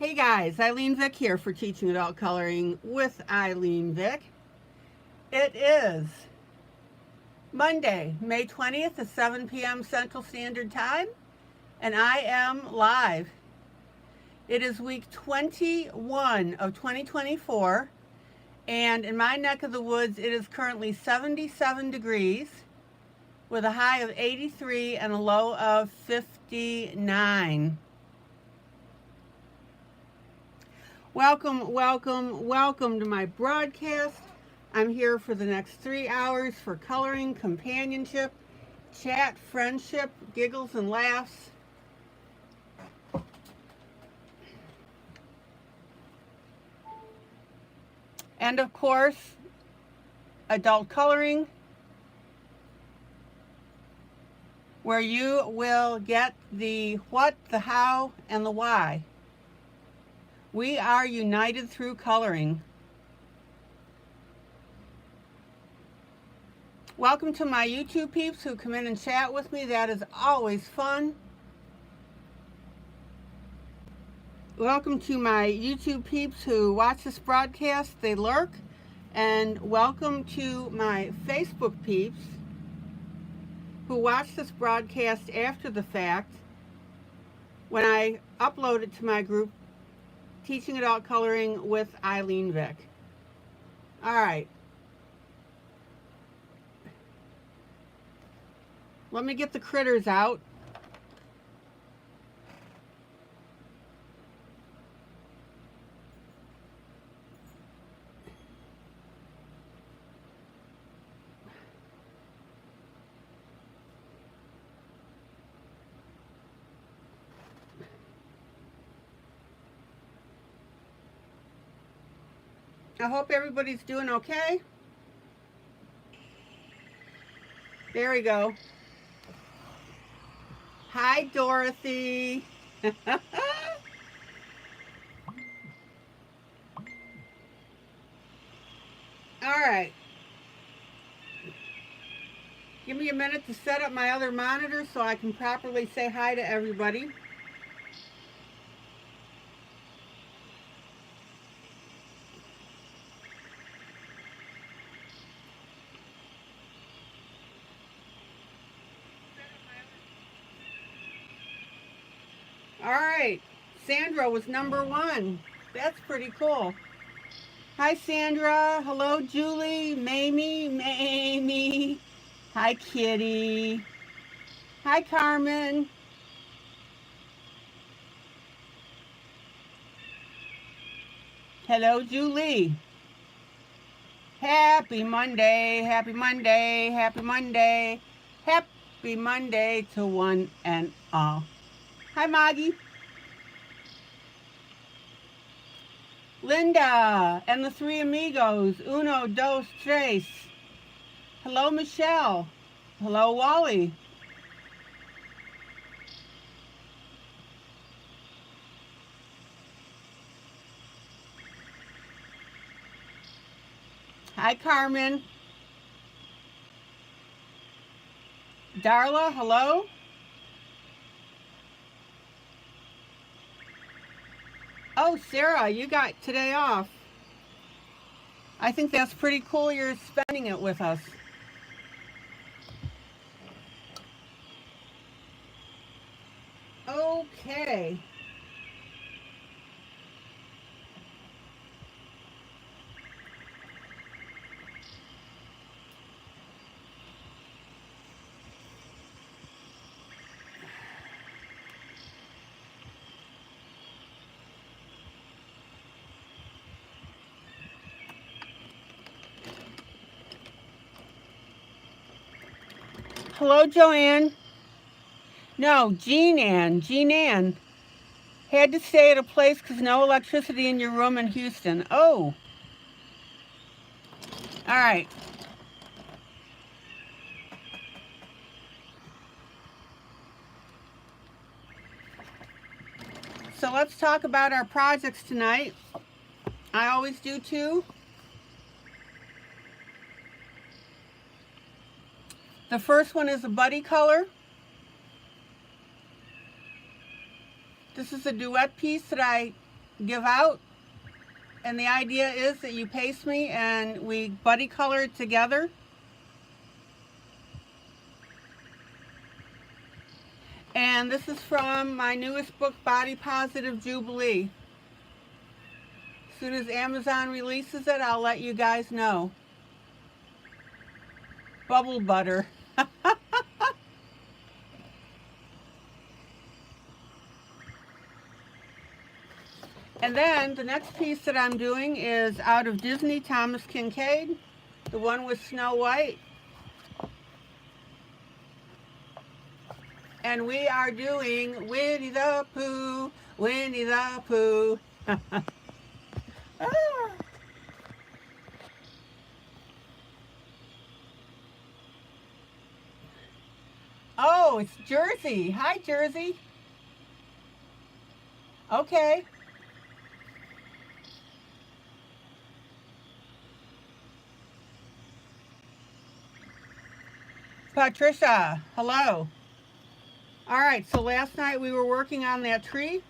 Hey guys, ILene Vick here for Teaching Adult Coloring with ILene Vick. It is Monday, May 20th at 7 p.m. Central Standard Time, and I am live. It is week 21 of 2024, and in my neck of the woods, it is currently 77 degrees with a high of 83 and a low of 59. Welcome, welcome, welcome to my broadcast. I'm here for the next 3 hours for coloring, companionship, chat, friendship, giggles and laughs. And of course, adult coloring, where you will get the what, the how, and the why. We are united through coloring. Welcome to my YouTube peeps who come in and chat with me. That is always fun. Welcome to my YouTube peeps who watch this broadcast. They lurk. And welcome to my Facebook peeps who watch this broadcast after the fact when I upload it to my group, Teaching Adult Coloring with ILene Vick. All right. Let me get the critters out. I hope everybody's doing okay. There we go. Hi, Dorothy. All right. Give me a minute to set up my other monitor so I can properly say hi to everybody. All right, Sandra was number 1. That's pretty cool. Hi, Sandra. Hello, Julie, Mamie. Hi, Kitty. Hi, Carmen. Hello, Julie. Happy Monday, happy Monday, happy Monday. Happy Monday to one and all. Hi, Maggie. Linda and the 3 amigos. Uno, dos, tres. Hello, Michelle. Hello, Wally. Hi, Carmen. Darla, hello. Oh, Sarah, you got today off. I think that's pretty cool you're spending it with us. Okay. Hello, Joanne. No, Jean Ann. Had to stay at a place because no electricity in your room in Houston. Oh. All right. So let's talk about our projects tonight. I always do too. The first one is a buddy color. This is a duet piece that I give out. And the idea is that you paste me and we buddy color it together. And this is from my newest book, Body Positive Jubilee. As soon as Amazon releases it, I'll let you guys know. Bubble butter. And then the next piece that I'm doing is out of Disney, Thomas Kincaid, the one with Snow White. And we are doing Winnie the Pooh, Winnie the Pooh. Ah. Oh, it's Jersey. Hi, Jersey. Okay. Patricia, hello. All right, so last night we were working on that tree.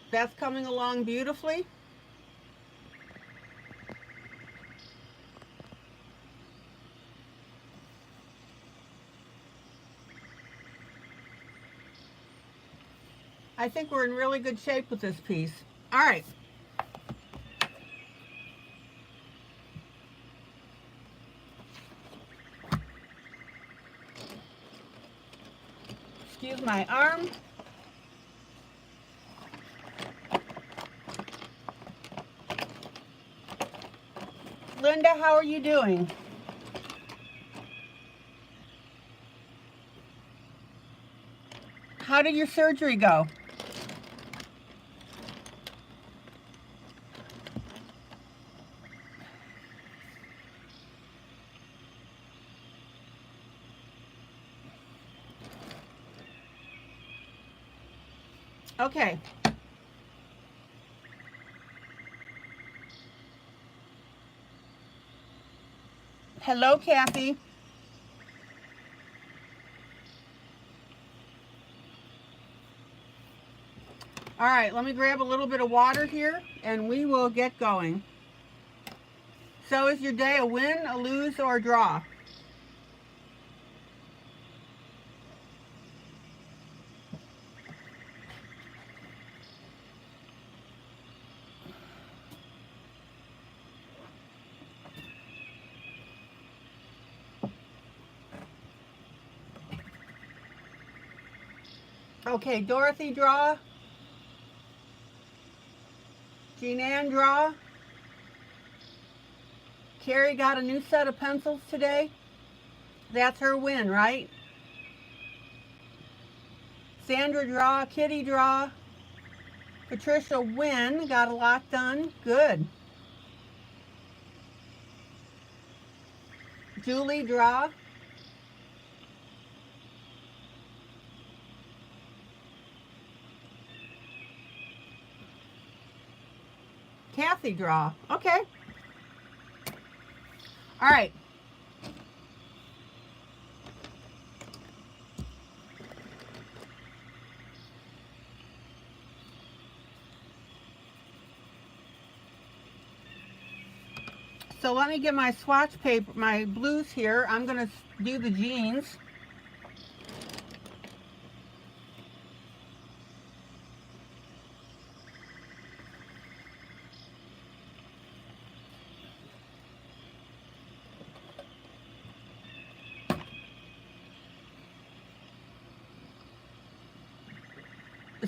That's coming along beautifully. I think we're in really good shape with this piece. All right. Excuse my arm. Linda, how are you doing? How did your surgery go? Okay. Hello, Kathy. All right, let me grab a little bit of water here and we will get going. So is your day a win, a lose, or a draw? Okay, Dorothy, draw. Jean Ann, draw. Carrie got a new set of pencils today. That's her win, right? Sandra, draw. Kitty, draw. Patricia, win. Got a lot done. Good. Julie, draw. Kathy, draw. Okay. All right. So let me get my swatch paper, my blues here. I'm going to do the jeans.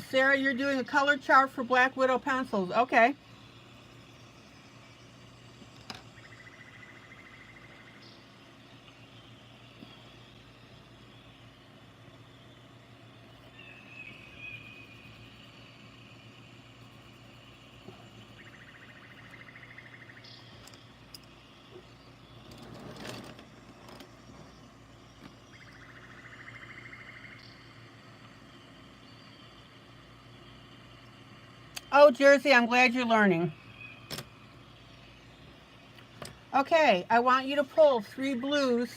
Sarah, you're doing a color chart for Black Widow pencils. Okay. Oh, Jersey, I'm glad you're learning. Okay, I want you to pull 3 blues.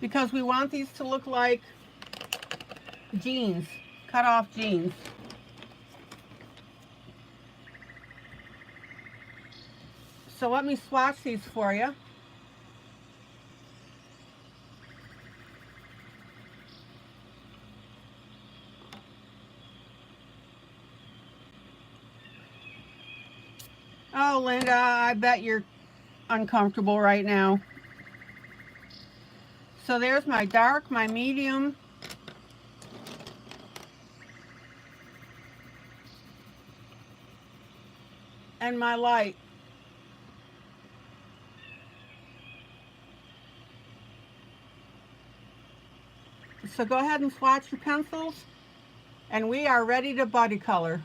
because we want these to look like jeans, cut off jeans. So let me swatch these for you. Oh, Linda, I bet you're uncomfortable right now. So there's my dark, my medium, and my light. So go ahead and swatch your pencils, and we are ready to buddy color.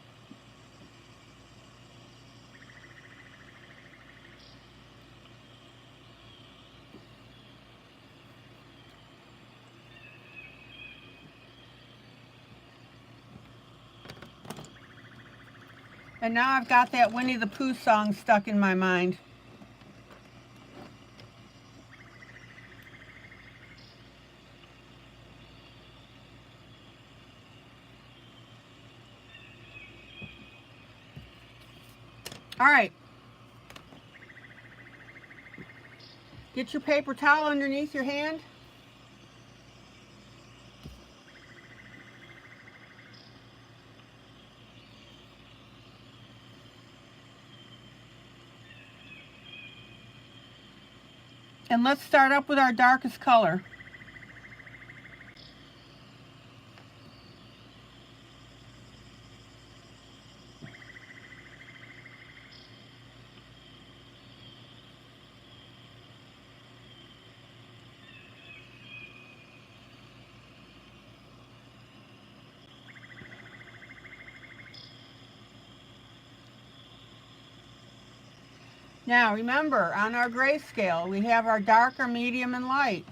And now I've got that Winnie the Pooh song stuck in my mind. All right. Get your paper towel underneath your hand. And let's start up with our darkest color. Now remember, on our grayscale, we have our dark, our medium, and light.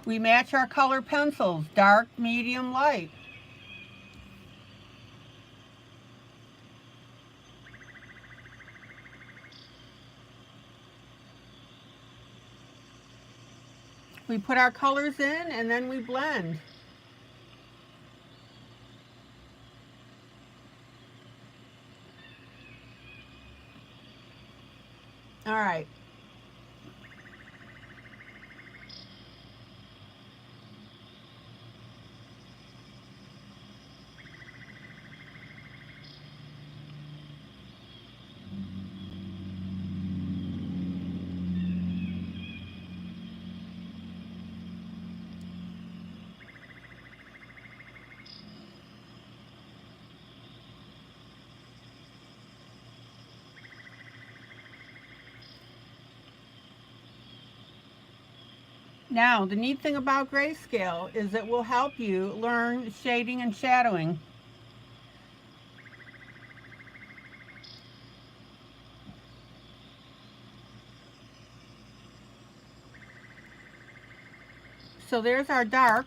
We match our color pencils, dark, medium, light. We put our colors in and then we blend. All right. Now, the neat thing about grayscale is it will help you learn shading and shadowing. So there's our dark.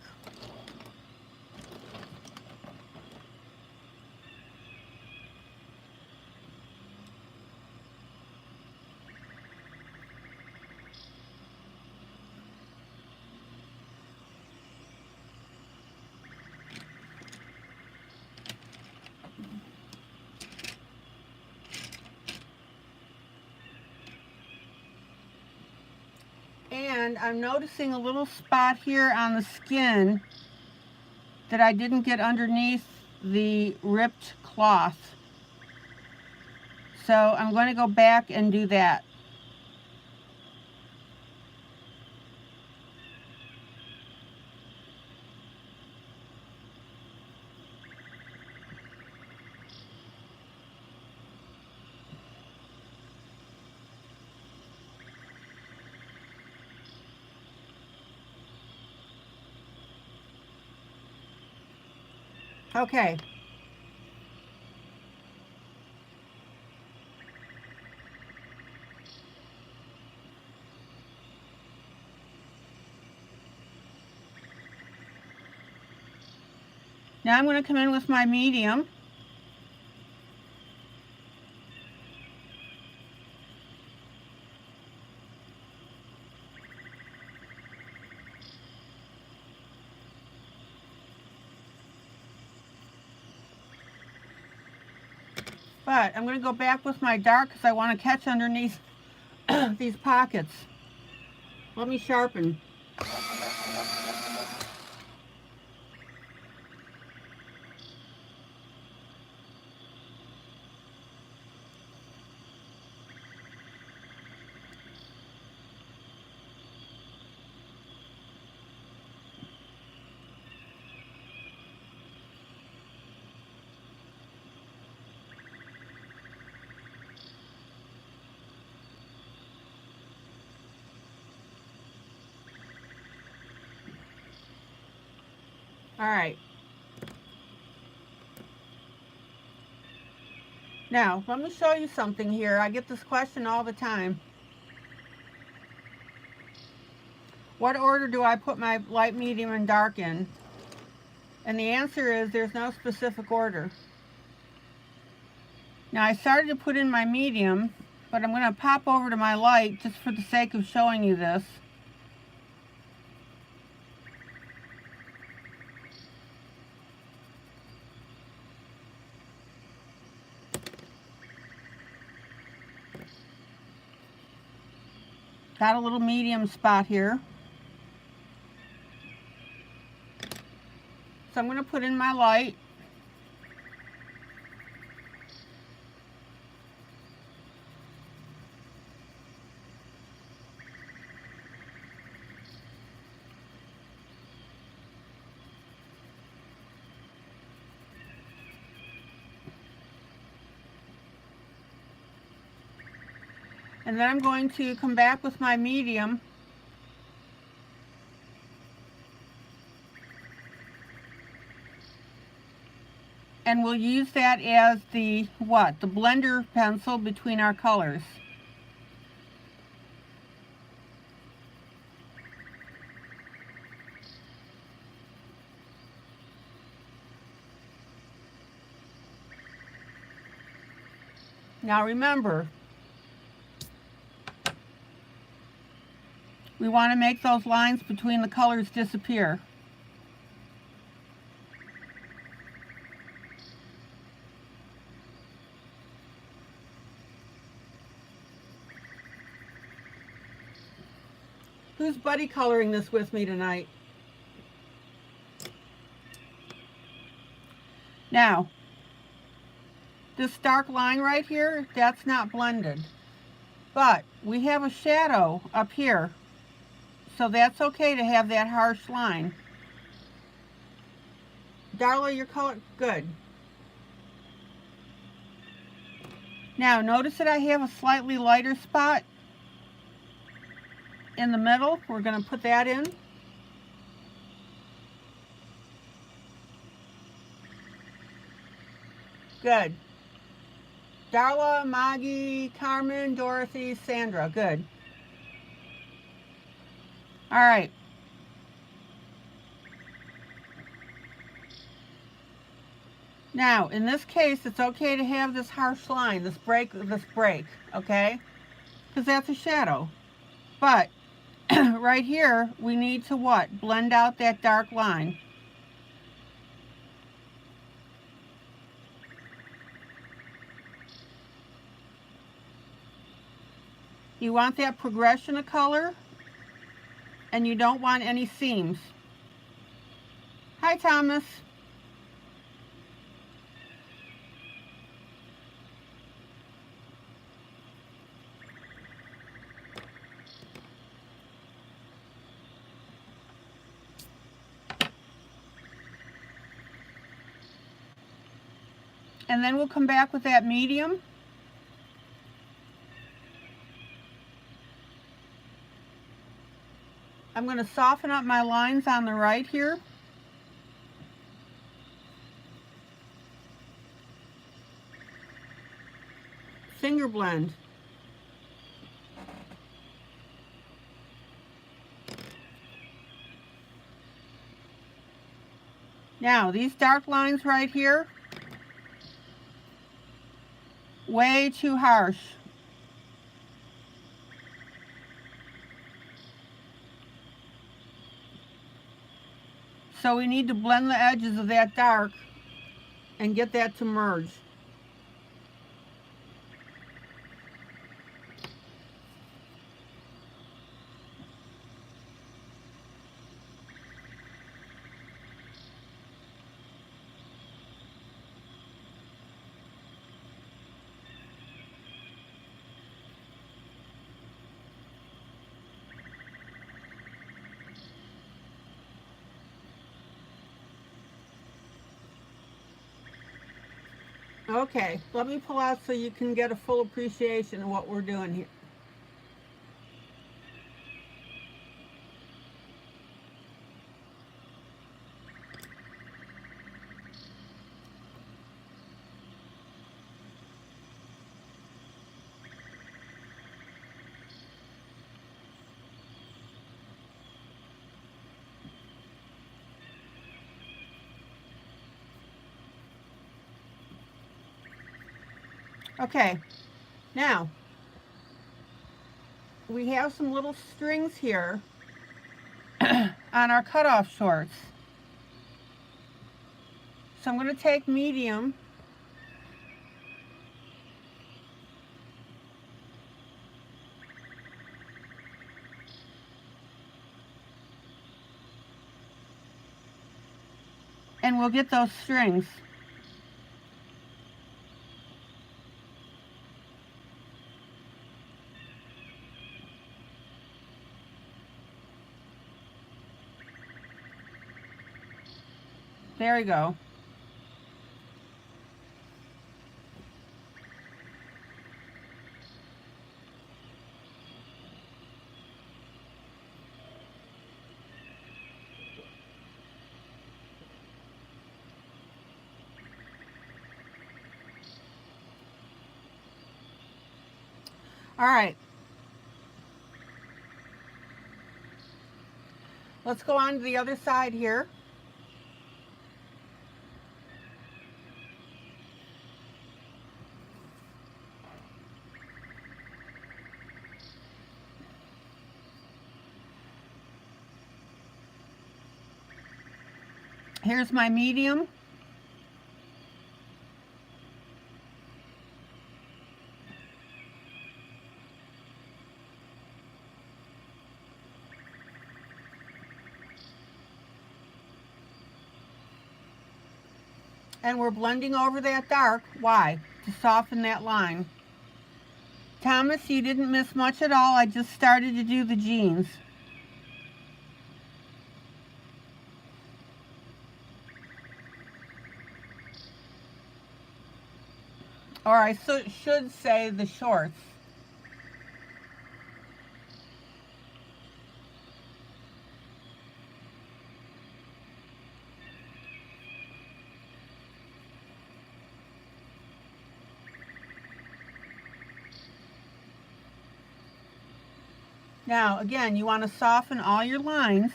And I'm noticing a little spot here on the skin that I didn't get underneath the ripped cloth. So I'm going to go back and do that. Okay. Now I'm going to come in with my medium. But I'm going to go back with my dark because I want to catch underneath these pockets. Let me sharpen. All right. Now, let me show you something here. I get this question all the time. What order do I put my light, medium, and dark in? And the answer is there's no specific order. Now, I started to put in my medium, but I'm going to pop over to my light just for the sake of showing you this. Got a little medium spot here. So I'm going to put in my light. And then I'm going to come back with my medium. And we'll use that as the what? The blender pencil between our colors. Now remember, we want to make those lines between the colors disappear. Who's buddy coloring this with me tonight? Now, this dark line right here, that's not blended. But we have a shadow up here. So that's okay to have that harsh line. Darla, your color, good. Now notice that I have a slightly lighter spot in the middle. We're going to put that in. Good. Darla, Maggie, Carmen, Dorothy, Sandra, good. All right. Now, in this case, it's okay to have this harsh line, this break, okay? Because that's a shadow. But right here, we need to what? Blend out that dark line. You want that progression of color, and you don't want any seams. Hi, Thomas. And then we'll come back with that medium. I'm going to soften up my lines on the right here. Finger blend. Now, these dark lines right here, way too harsh. So we need to blend the edges of that dark and get that to merge. Okay, let me pull out so you can get a full appreciation of what we're doing here. Okay, now we have some little strings here on our cutoff shorts. So I'm going to take medium and we'll get those strings. There we go. All right. Let's go on to the other side here. Here's my medium. And we're blending over that dark. Why? To soften that line. Thomas, you didn't miss much at all. I just started to do the jeans. Or I should say the shorts. Now, again, you want to soften all your lines.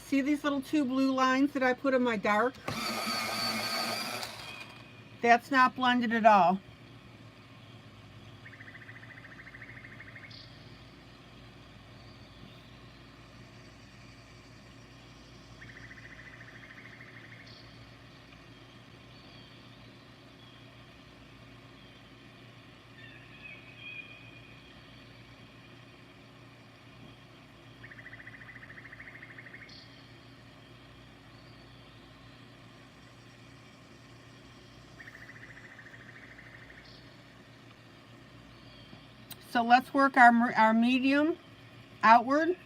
See these little two blue lines that I put in my dark? That's not blended at all. So let's work our medium outward.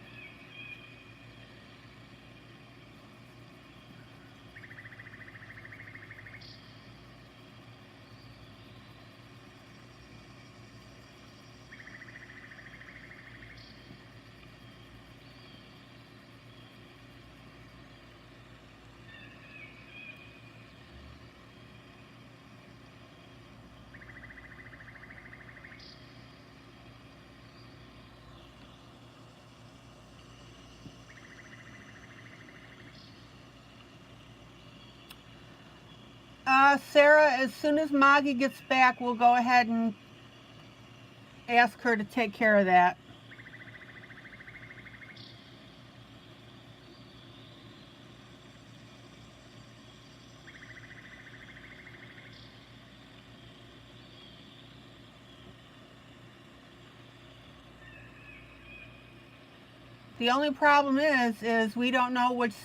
Sarah, as soon as Maggie gets back, we'll go ahead and ask her to take care of that. The only problem is we don't know which,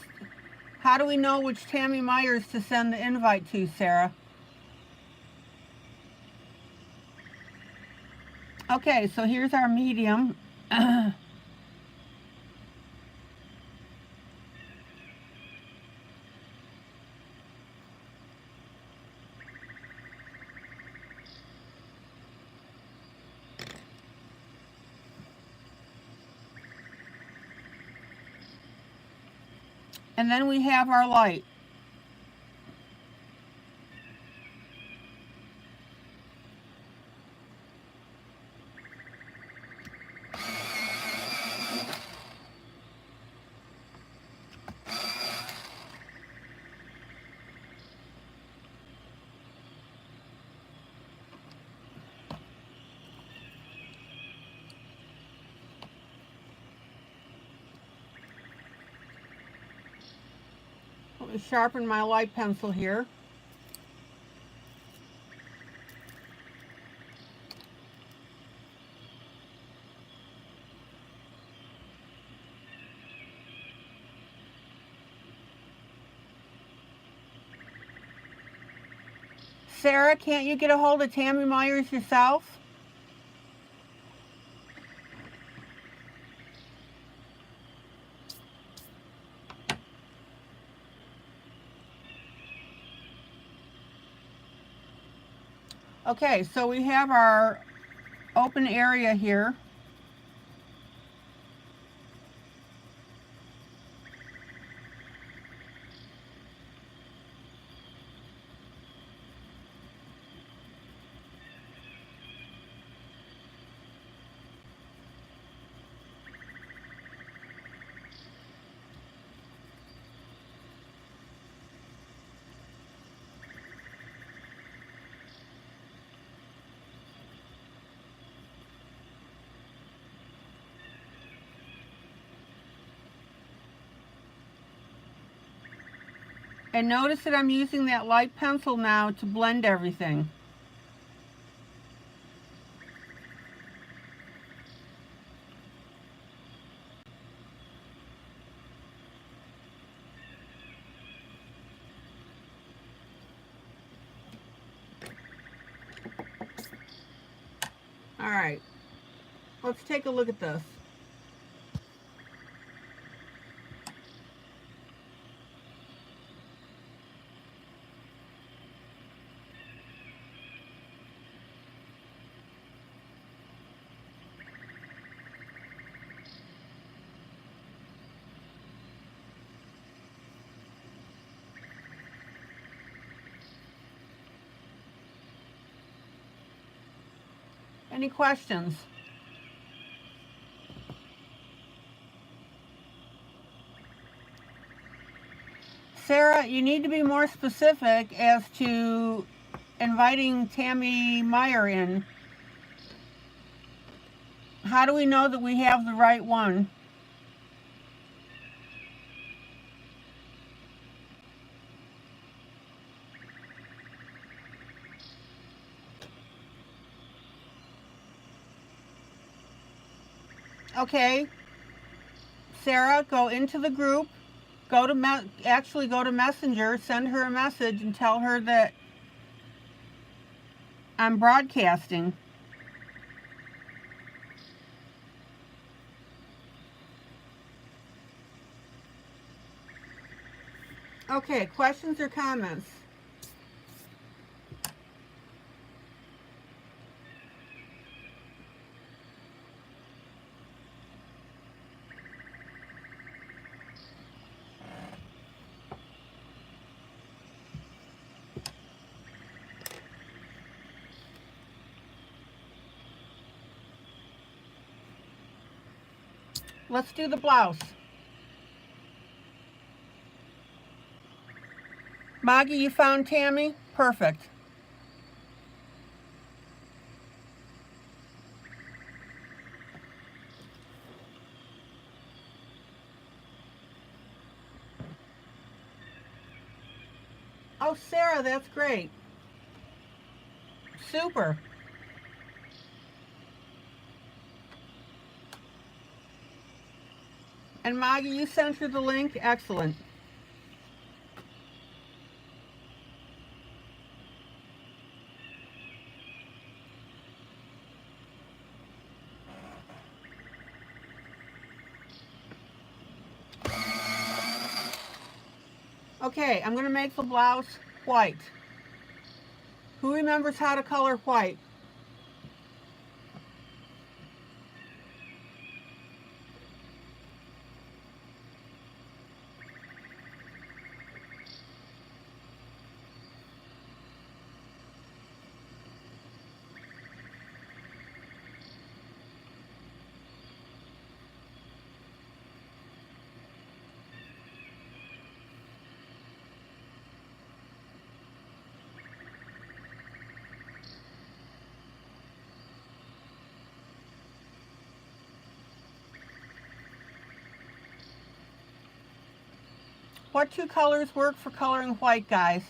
how do we know which Tammy Myers to send the invite to, Sarah? Okay, so here's our medium. And then we have our light. Let me sharpen my light pencil here. Sarah, can't you get a hold of Tammy Myers yourself? Okay, so we have our open area here. And notice that I'm using that light pencil now to blend everything. All right, let's take a look at this. Any questions? Sarah, you need to be more specific as to inviting Tammy Meyer in. How do we know that we have the right one? Okay, Sarah, go into the group, go to Messenger, send her a message and tell her that I'm broadcasting. Okay, questions or comments? Let's do the blouse. Maggie, you found Tammy? Perfect. Oh, Sarah, that's great. Super. And Maggie, you sent her the link? Excellent. Okay, I'm going to make the blouse white. Who remembers how to color white? What two colors work for coloring white, guys?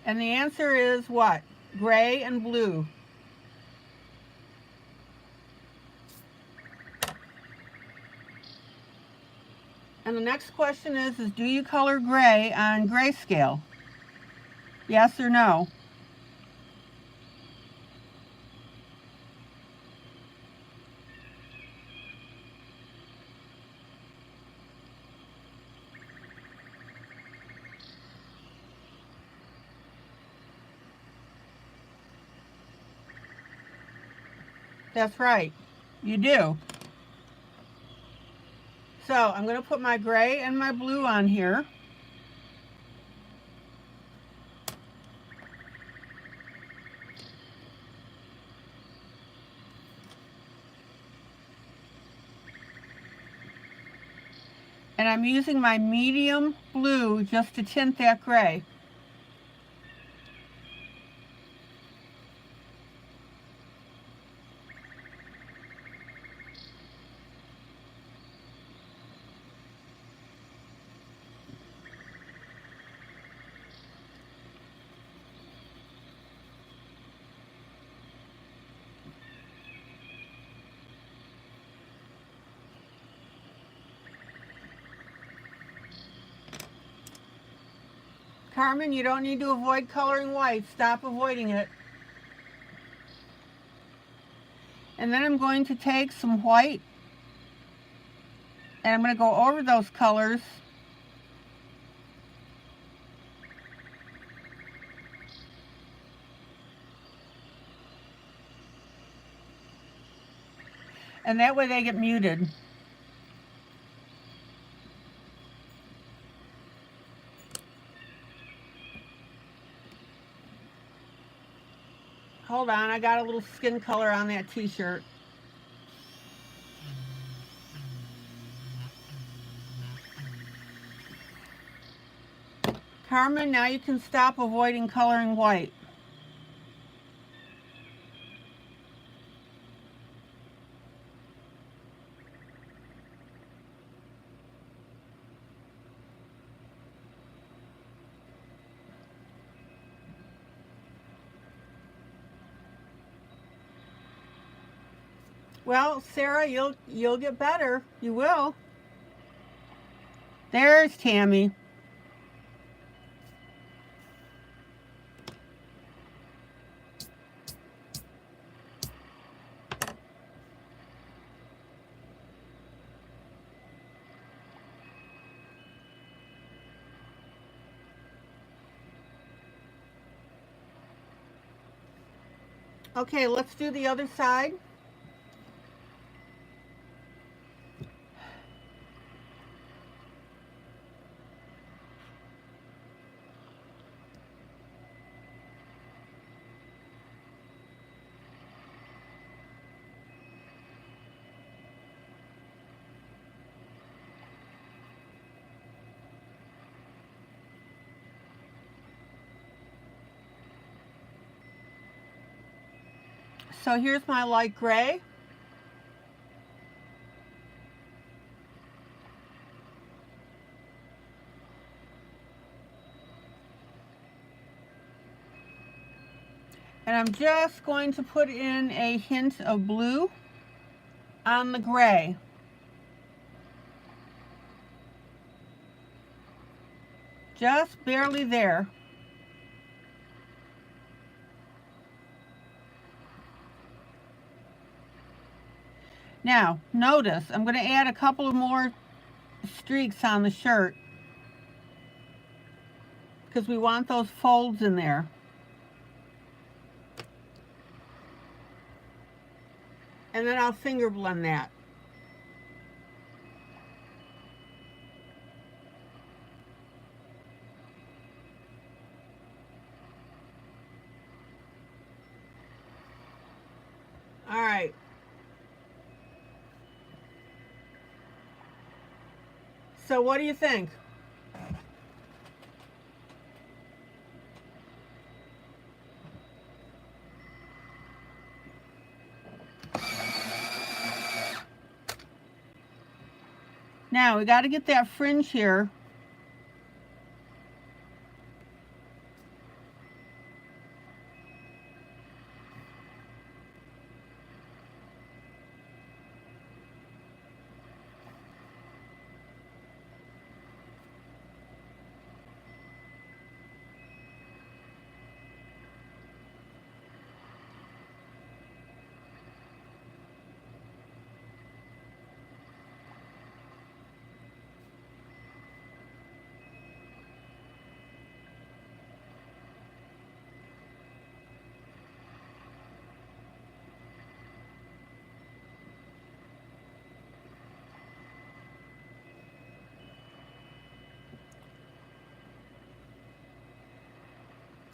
And the answer is what? Gray and blue. And the next question is do you color gray on grayscale? Yes or no? That's right, you do. So I'm going to put my gray and my blue on here. And I'm using my medium blue just to tint that gray. Carmen, you don't need to avoid coloring white. Stop avoiding it. And then I'm going to take some white and I'm going to go over those colors. And that way they get muted. Hold on, I got a little skin color on that t-shirt. Carmen, now you can stop avoiding coloring white. Well, Sarah, you'll get better. You will. There's Tammy. Okay, let's do the other side. So here's my light gray. And I'm just going to put in a hint of blue on the gray. Just barely there. Now, notice, I'm going to add a couple of more streaks on the shirt because we want those folds in there. And then I'll finger blend that. All right. So what do you think? Now we got to get that fringe here.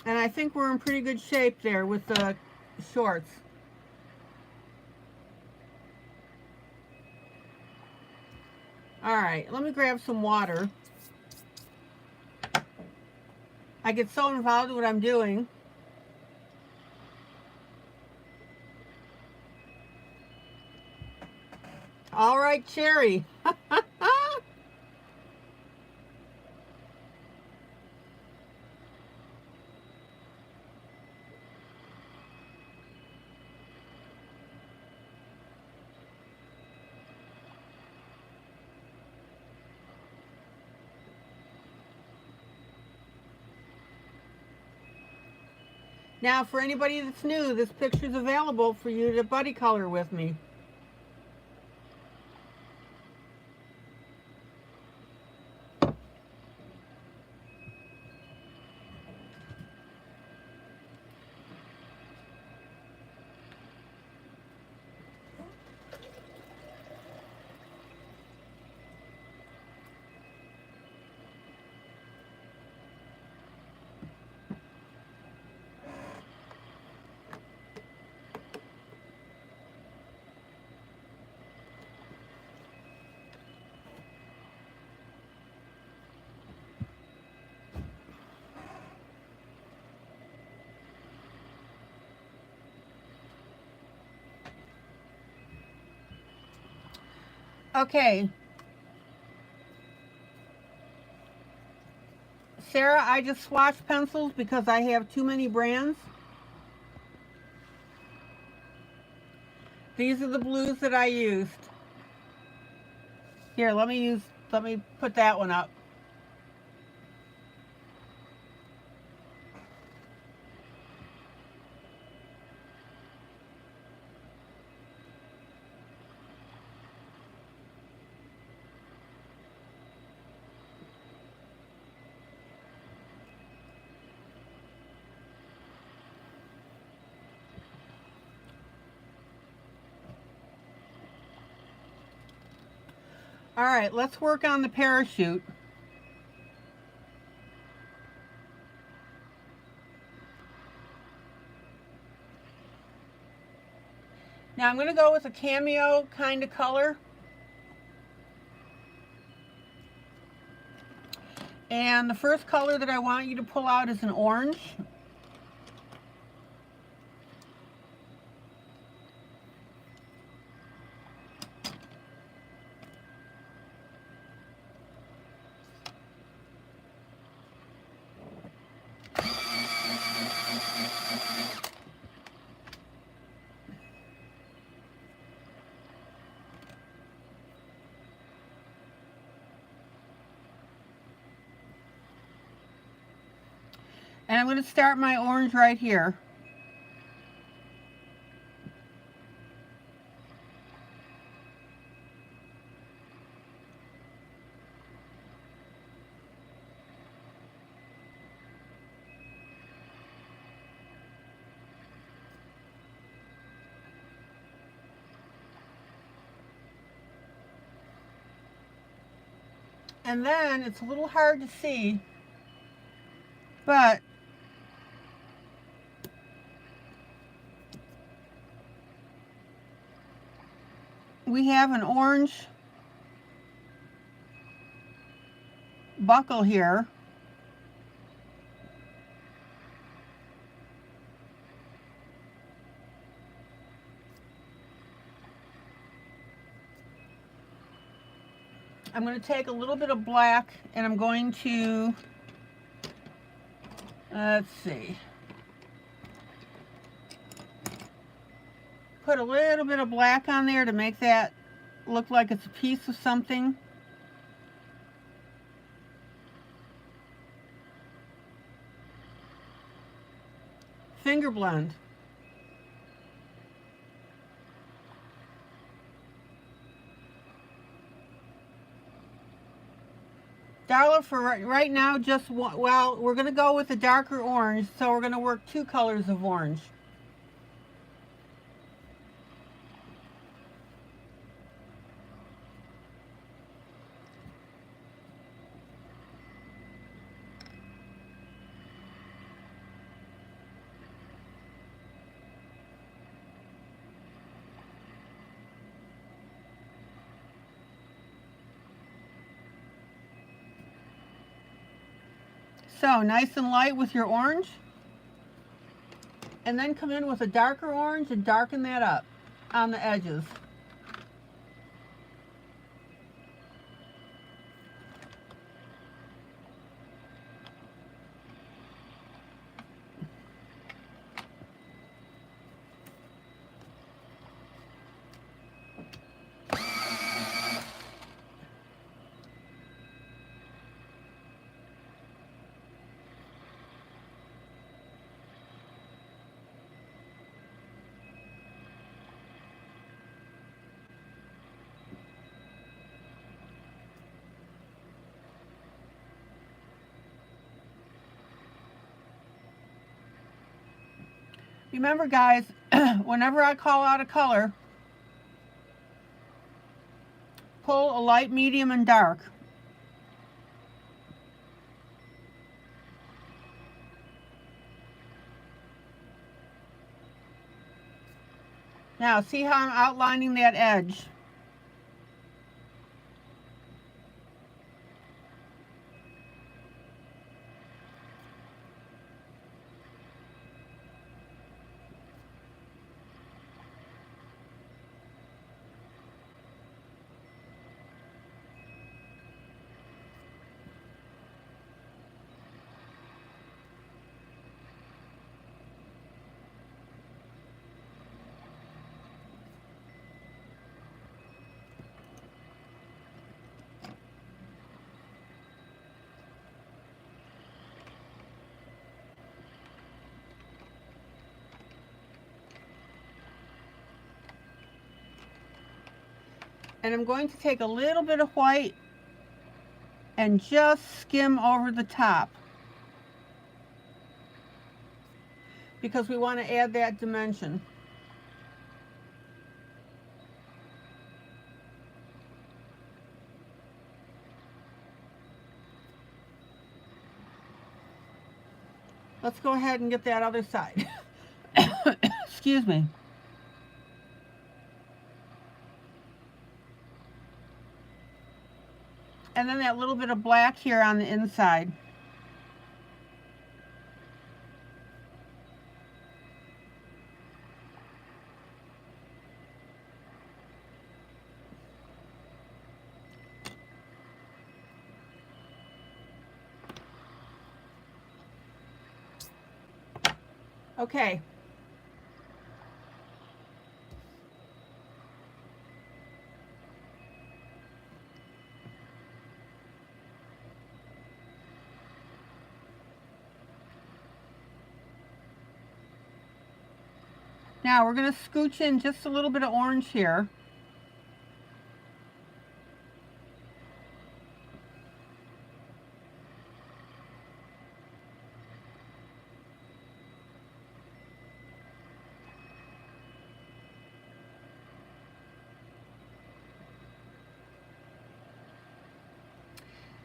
And I think we're in pretty good shape there with the shorts. All right, let me grab some water. I get so involved in what I'm doing. All right, Cherry. Now, for anybody that's new, this picture's available for you to buddy color with me. Okay. Sarah, I just swatched pencils because I have too many brands. These are the blues that I used. Here, let me put that one up. All right, let's work on the parachute. Now I'm going to go with a cameo kind of color. And the first color that I want you to pull out is an orange. And I'm going to start my orange right here. And then it's a little hard to see, but we have an orange buckle here. I'm going to take a little bit of black and I'm going to, let's see, put a little bit of black on there to make that look like it's a piece of something. Finger blend. Darla, for right now, just one, well, we're going to go with a darker orange, so we're going to work 2 colors of orange. So nice and light with your orange, and then come in with a darker orange and darken that up on the edges. Remember, guys, whenever I call out a color, pull a light, medium, and dark. Now, see how I'm outlining that edge? And I'm going to take a little bit of white and just skim over the top, because we want to add that dimension. Let's go ahead and get that other side. Excuse me. And then that little bit of black here on the inside. Okay. Now we're going to scooch in just a little bit of orange here.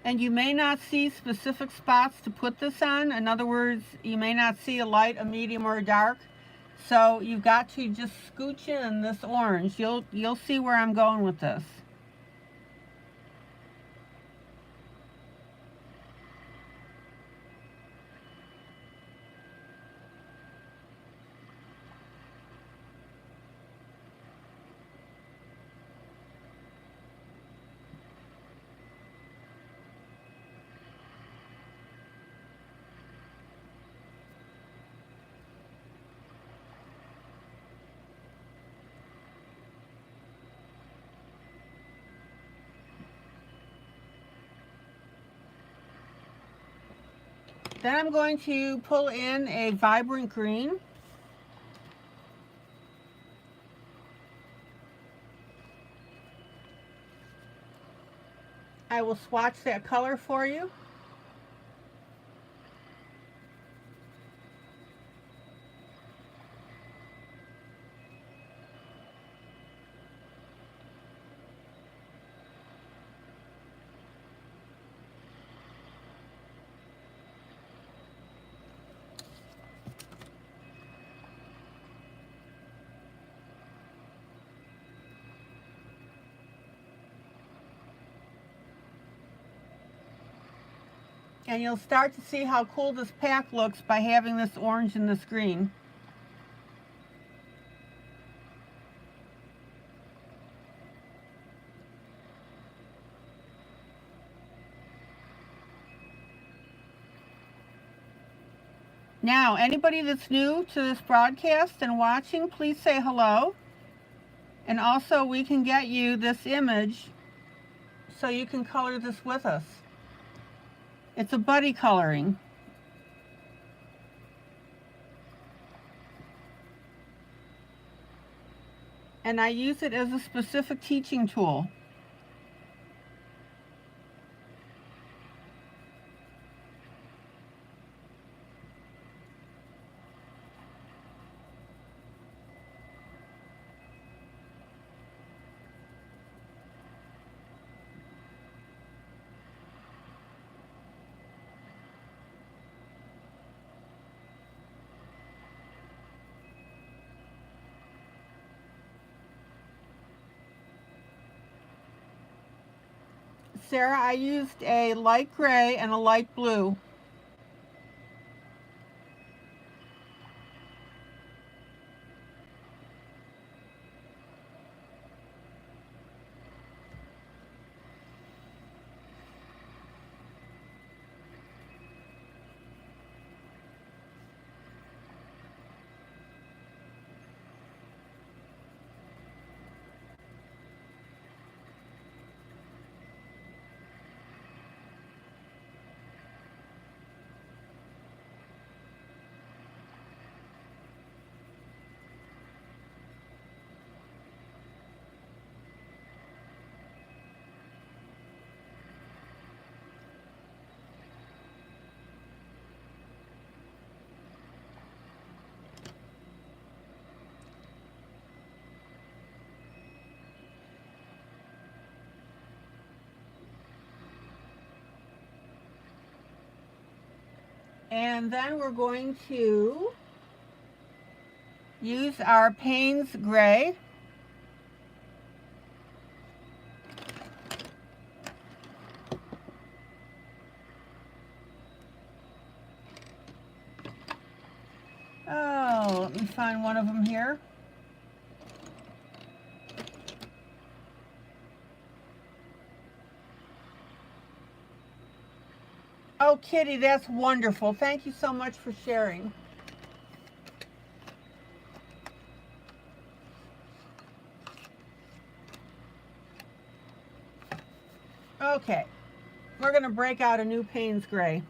And you may not see specific spots to put this on. In other words, you may not see a light, a medium, or a dark. So you've got to just scooch in this orange. You'll see where I'm going with this. Then I'm going to pull in a vibrant green. I will swatch that color for you. And you'll start to see how cool this pack looks by having this orange and this green. Now, anybody that's new to this broadcast and watching, please say hello. And also, we can get you this image so you can color this with us. It's a buddy coloring. And I use it as a specific teaching tool. Sarah, I used a light gray and a light blue. And then we're going to use our Payne's Gray. Oh, let me find one of them here. Oh, Kitty, that's wonderful. Thank you so much for sharing. Okay, we're going to break out a new Payne's Gray.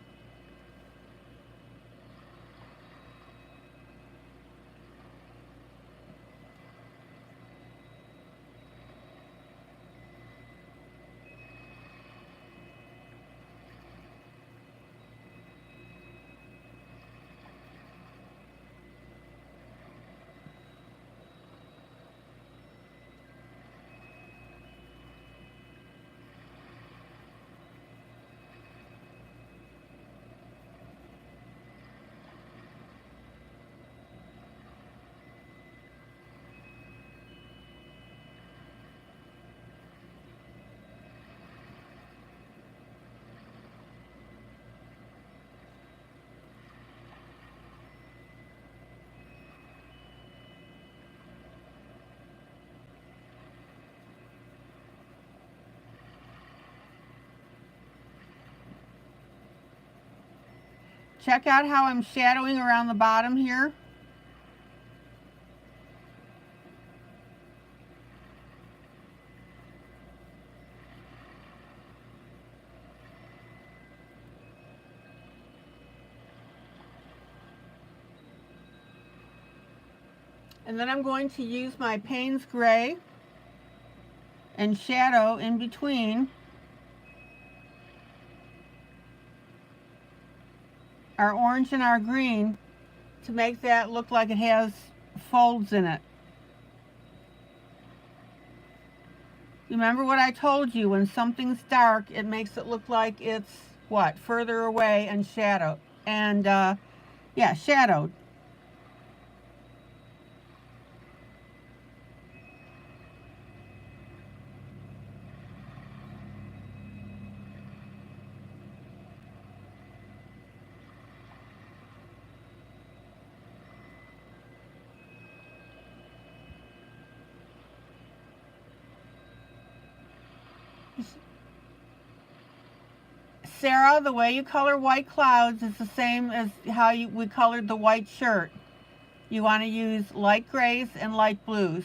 Check out how I'm shadowing around the bottom here. And then I'm going to use my Payne's Gray and shadow in between our orange and our green to make that look like it has folds in it. Remember what I told you, when something's dark, it makes it look like it's what? Further away and shadowed. And yeah, shadowed. Sarah, the way you color white clouds is the same as how we colored the white shirt. You want to use light grays and light blues.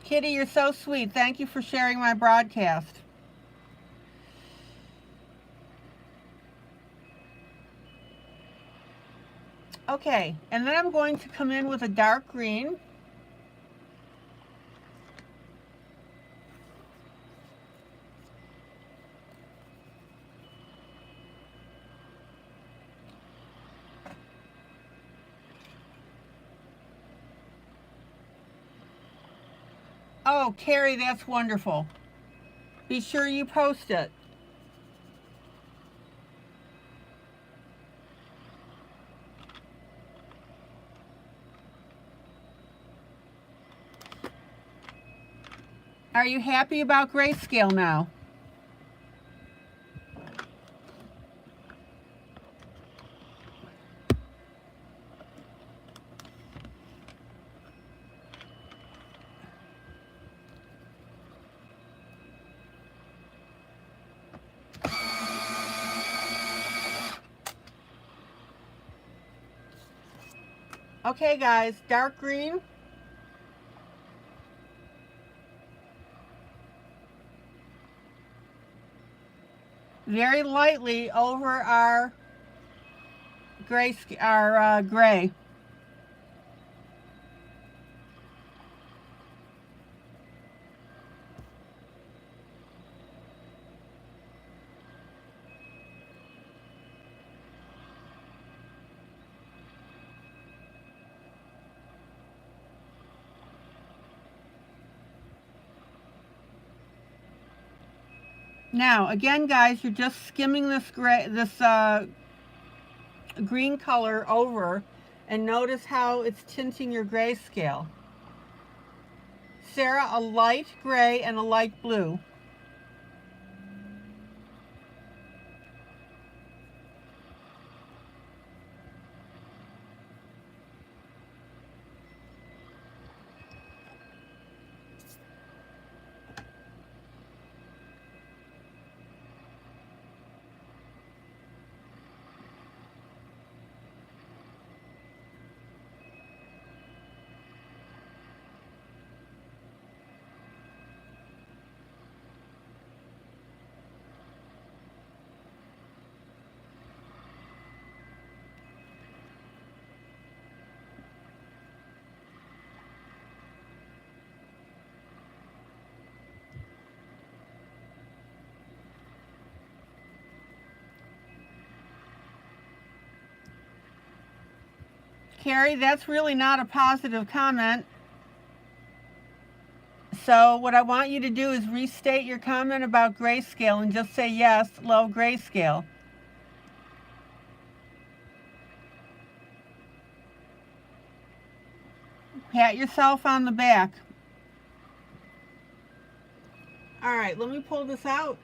Kitty, you're so sweet. Thank you for sharing my broadcast. Okay, and then I'm going to come in with a dark green. Oh, Carrie, that's wonderful. Be sure you post it. Are you happy about grayscale now? Okay, guys, dark green. Very lightly over our gray. Now, again, guys, you're just skimming this green color over, and notice how it's tinting your grayscale. Sarah, a light gray and a light blue. Carrie, that's really not a positive comment. So what I want you to do is restate your comment about grayscale and just say, yes, love grayscale. Pat yourself on the back. All right, let me pull this out.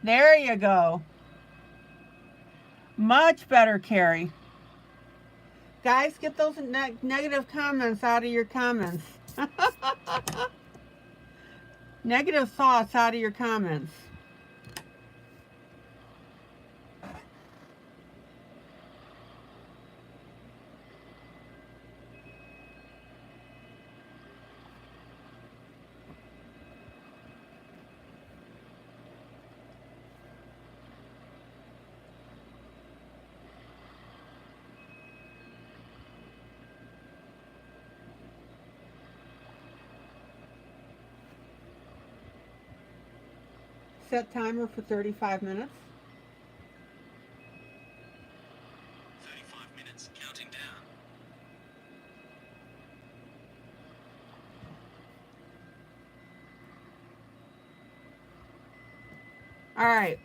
There you go. Much better, Carrie. Guys, get those negative comments out of your comments. Negative thoughts out of your comments. Set timer for 35 minutes. 35 minutes, counting down. All right.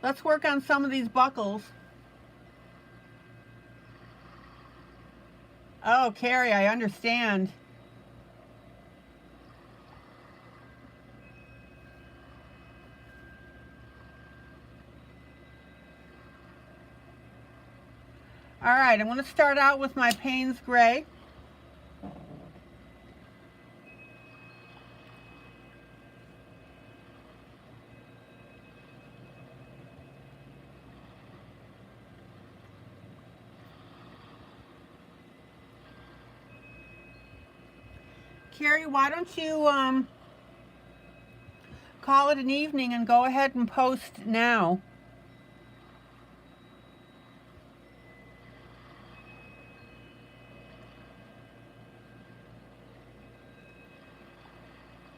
Let's work on some of these buckles. Oh, Carrie, I understand. All right, I'm going to start out with my Payne's Gray. Carrie, why don't you call it an evening and go ahead and post now?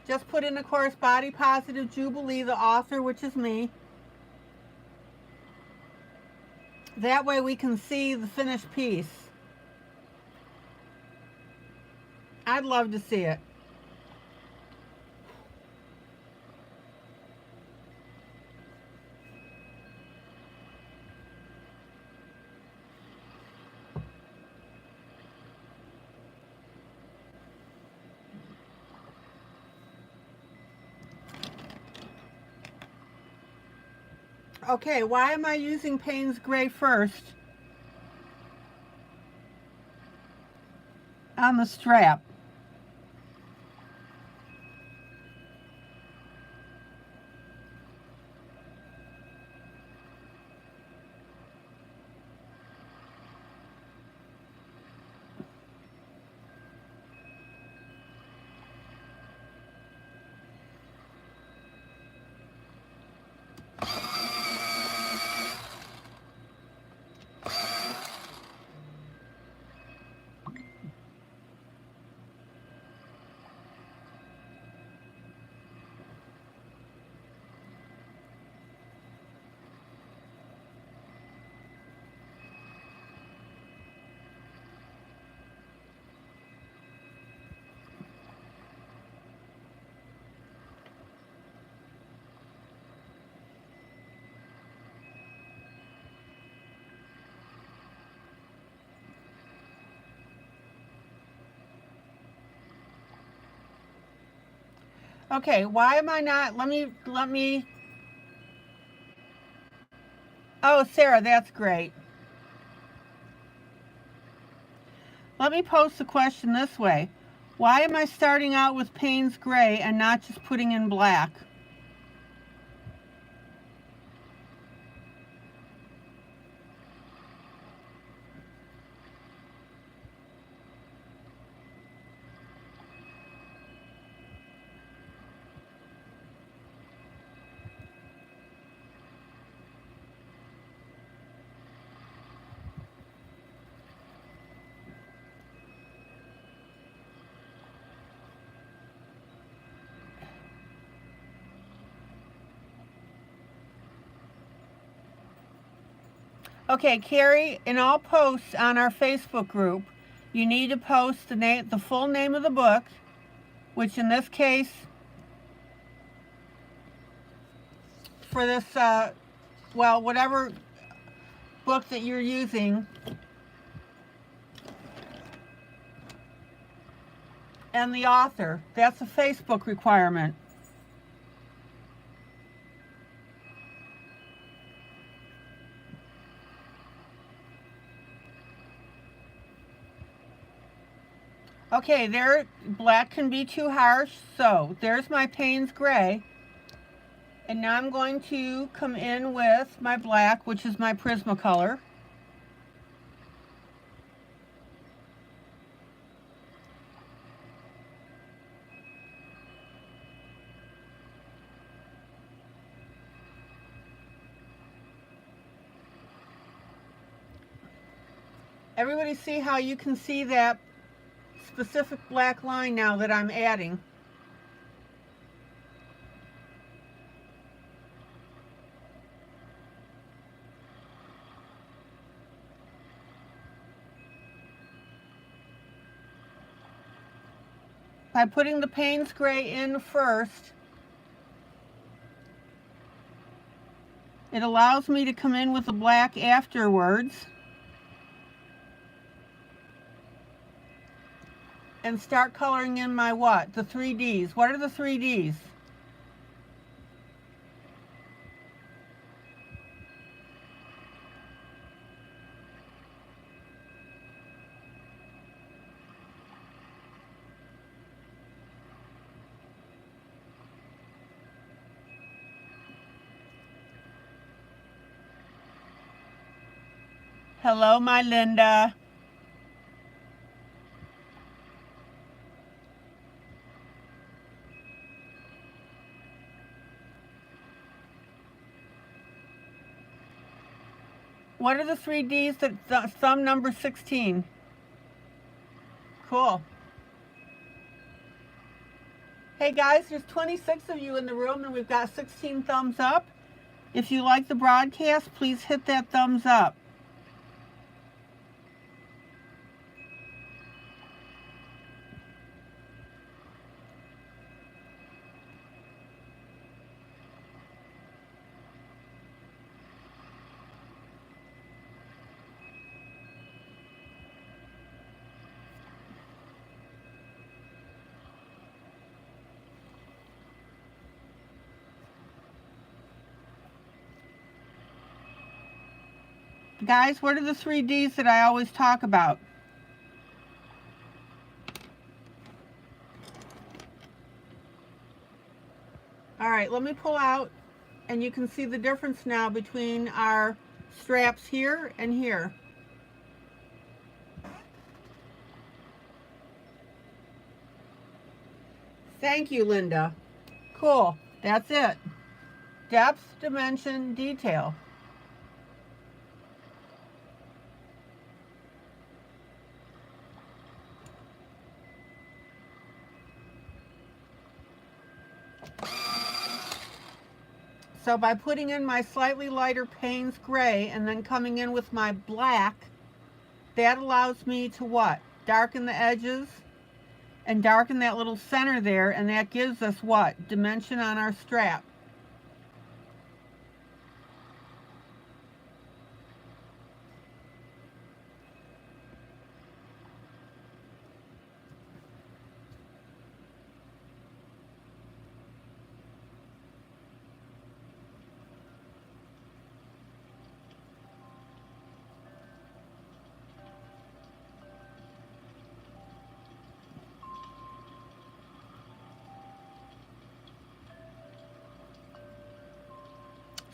Just put in, of course, Body Positive Jubilee, the author, which is me. That way we can see the finished piece. I'd love to see it. Okay, why am I using Payne's Gray first on the strap? Okay, why am I not, let me, oh, Sarah, that's great. Let me pose the question this way. Why am I starting out with Payne's Gray and not just putting in black? Okay, Carrie, in all posts on our Facebook group, you need to post the full name of the book, which in this case, for this, well, whatever book that you're using and the author. That's a Facebook requirement. Okay, there, black can be too harsh, so there's my Payne's Gray. And now I'm going to come in with my black, which is my Prismacolor. Everybody see how you can see that specific black line now that I'm adding? By putting the Payne's Gray in first, it allows me to come in with the black afterwards and start coloring in my what? The 3Ds. What are the 3Ds? Hello, my Linda. What are the 3Ds that thumb number 16? Cool. Hey guys, there's 26 of you in the room and we've got 16 thumbs up. If you like the broadcast, please hit that thumbs up. Guys, what are the 3Ds that I always talk about? All right, let me pull out and you can see the difference now between our straps here and here. Thank you, Linda. Cool, that's it. Depth, dimension, detail. So by putting in my slightly lighter Payne's Gray and then coming in with my black, that allows me to what? Darken the edges and darken that little center there, and that gives us what? Dimension on our strap.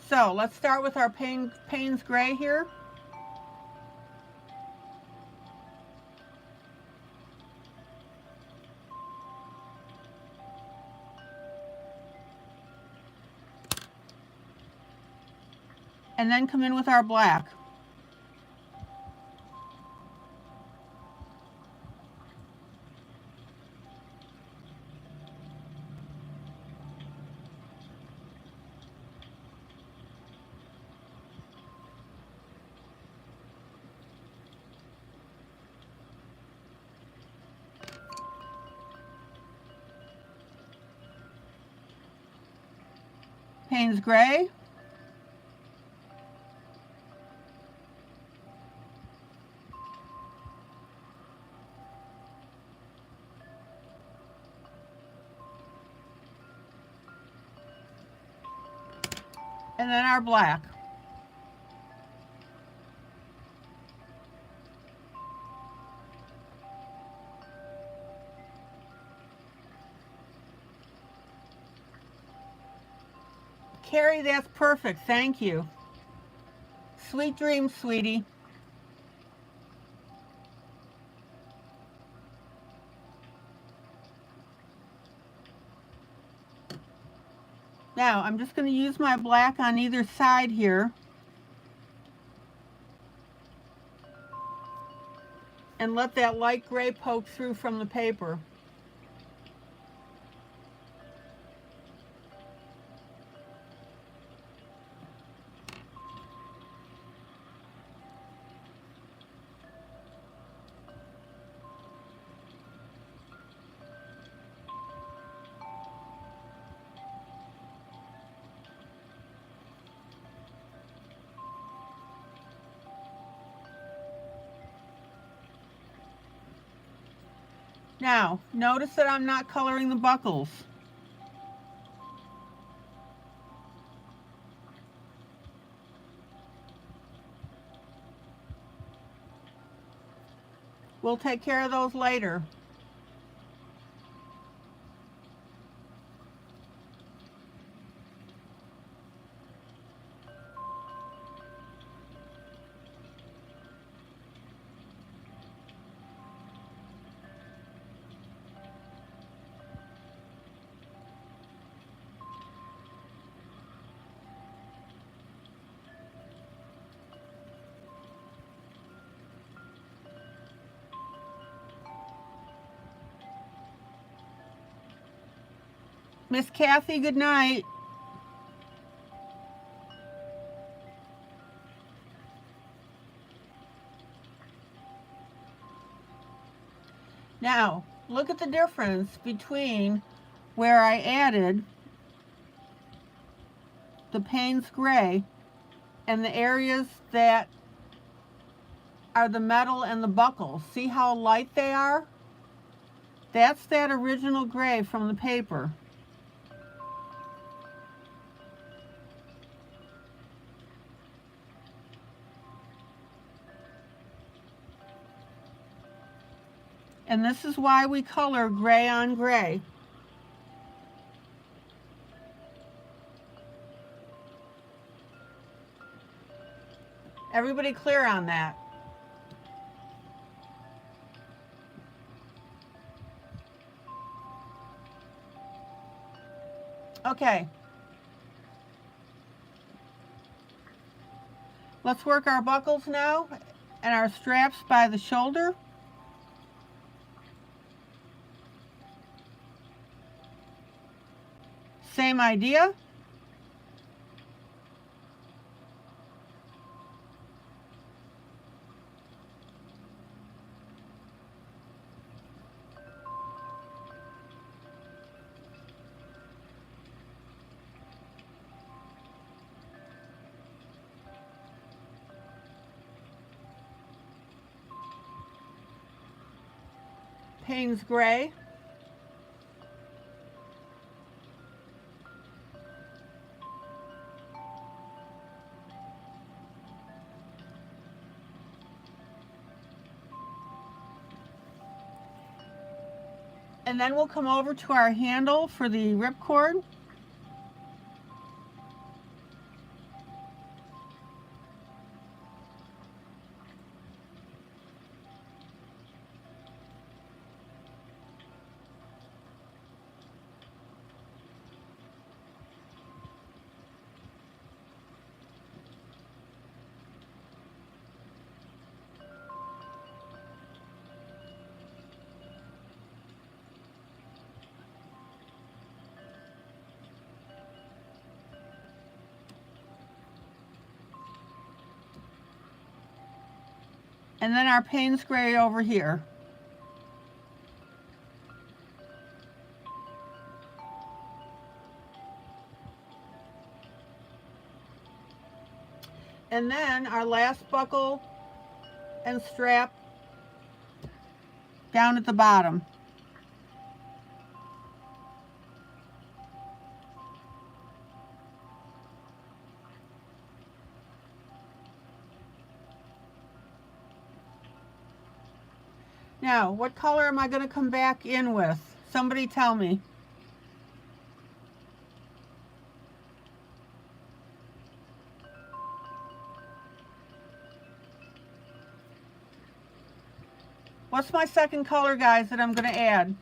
So let's start with our Payne's Gray here. And then come in with our black. Payne's Gray. And then our black. Carrie, that's perfect. Thank you. Sweet dreams, sweetie. Now, I'm just going to use my black on either side here. And let that light gray poke through from the paper. Now, notice that I'm not coloring the buckles. We'll take care of those later. Miss Kathy, good night. Now, look at the difference between where I added the Payne's Gray and the areas that are the metal and the buckles. See how light they are? That's that original gray from the paper. And this is why we color gray on gray. Everybody clear on that? Okay. Let's work our buckles now and our straps by the shoulder. Same idea. Payne's Gray. And then we'll come over to our handle for the ripcord. And then our Payne's Gray over here. And then our last buckle and strap down at the bottom. Now, what color am I going to come back in with? Somebody tell me. What's my second color, guys, that I'm going to add?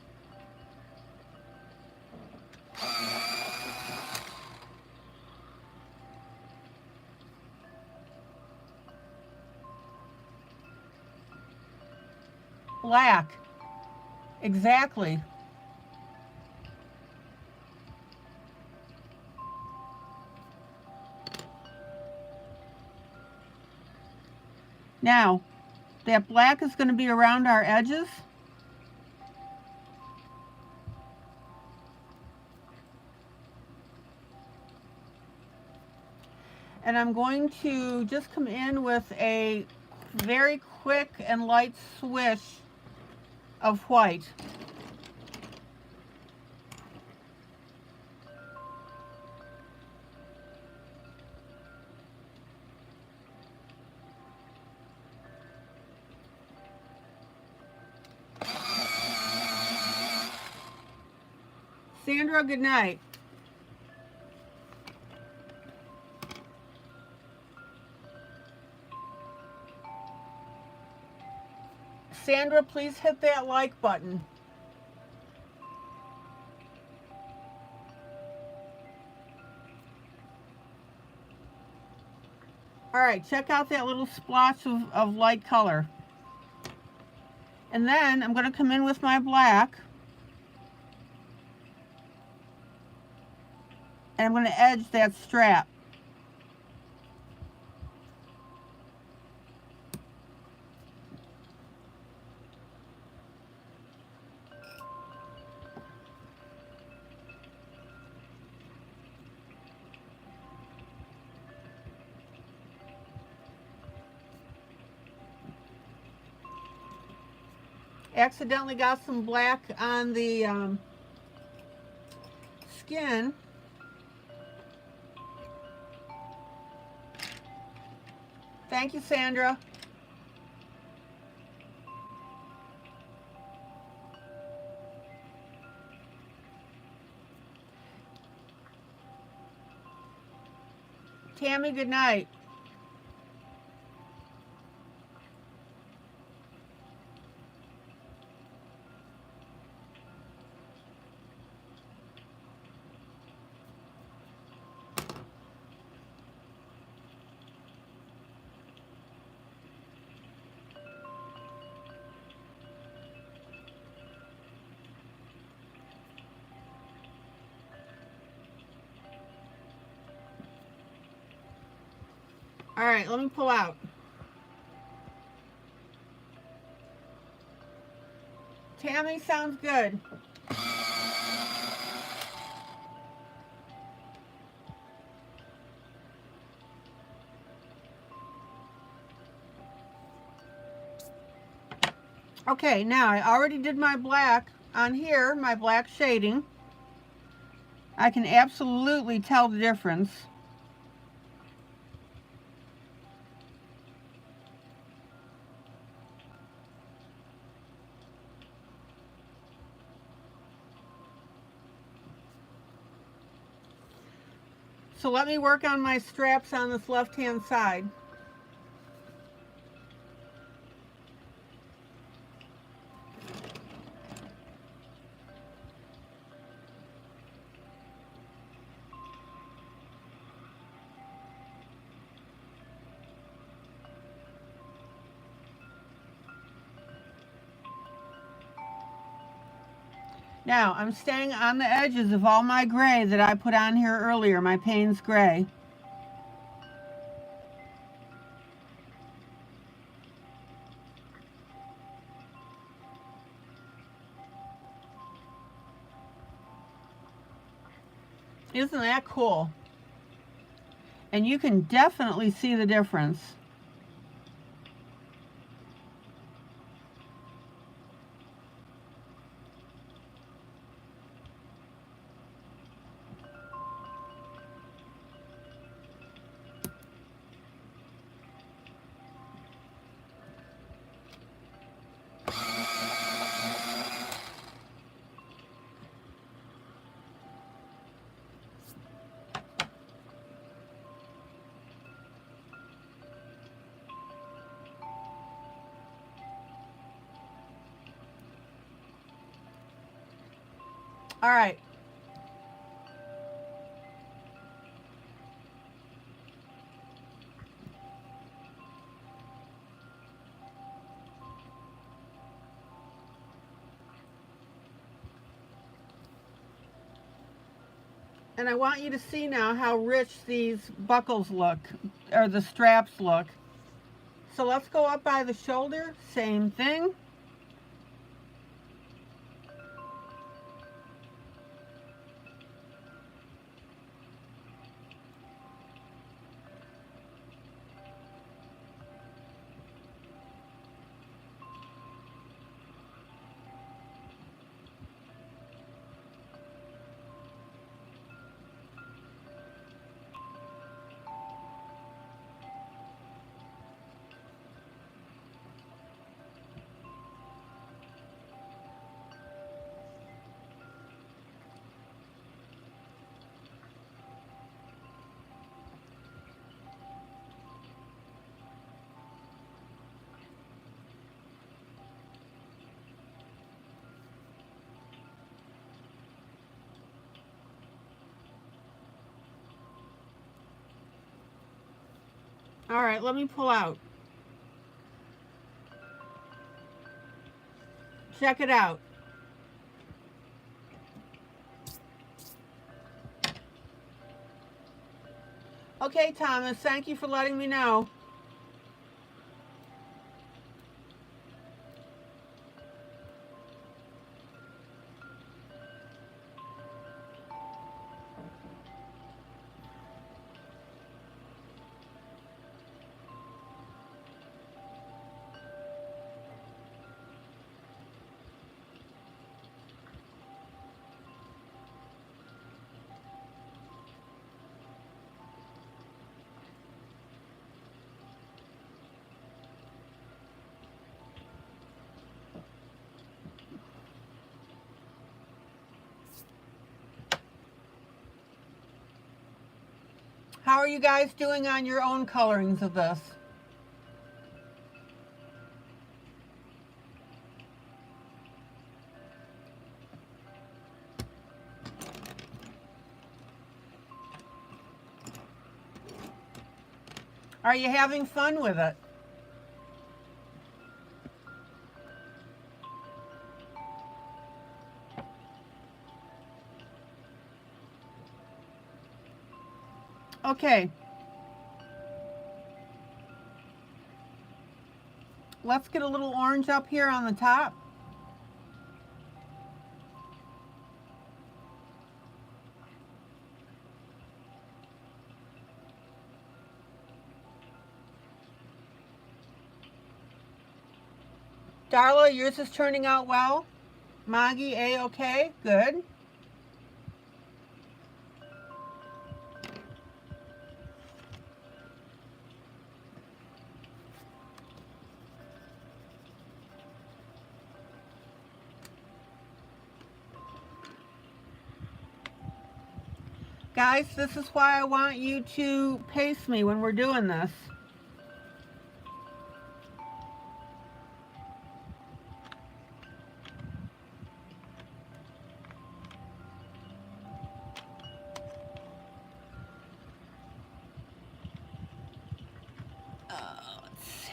Black. Exactly. Now, that black is going to be around our edges. And I'm going to just come in with a very quick and light swish of white. Sandra, good night. Sandra, please hit that like button. All right, check out that little splotch of light color. And then I'm going to come in with my black. And I'm going to edge that strap. Accidentally got some black on the skin. Thank you, Sandra. Tammy, good night. All right, let me pull out. Tammy, sounds good. Okay, now I already did my black on here, my black shading. I can absolutely tell the difference. So let me work on my straps on this left-hand side. Now, I'm staying on the edges of all my gray that I put on here earlier, my Payne's gray. Isn't that cool? And you can definitely see the difference. All right. And I want you to see now how rich these buckles look, or the straps look. So let's go up by the shoulder, same thing. All right, let me pull out. Check it out. Okay, Thomas, thank you for letting me know. How are you guys doing on your own colorings of this? Are you having fun with it? Okay. Let's get a little orange up here on the top. Darla, yours is turning out well. Maggie, A-okay, good. Guys, this is why I want you to pace me when we're doing this. Let's see.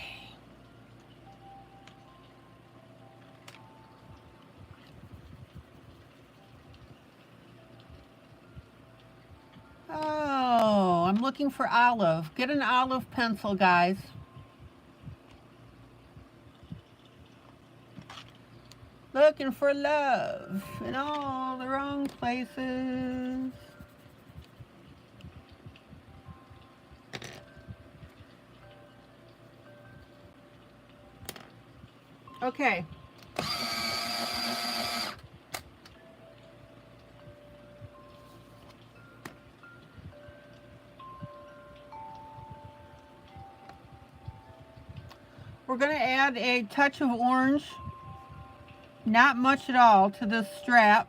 Oh, I'm looking for olive. Get an olive pencil, guys. Looking for love in all the wrong places. Okay. We're going to add a touch of orange, not much at all, to this strap.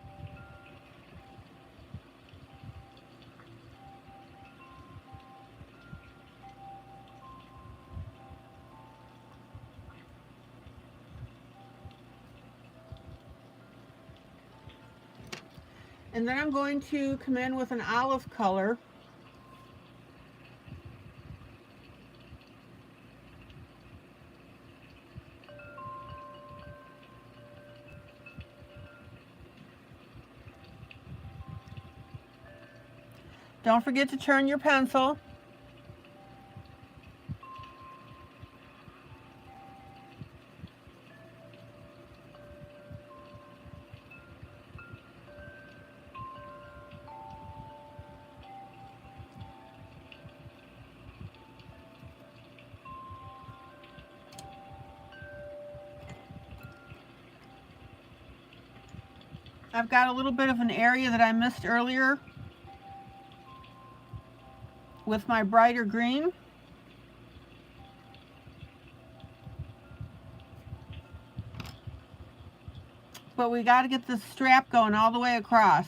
And then I'm going to come in with an olive color. Don't forget to turn your pencil. I've got a little bit of an area that I missed earlier with my brighter green. But we got to get this strap going all the way across.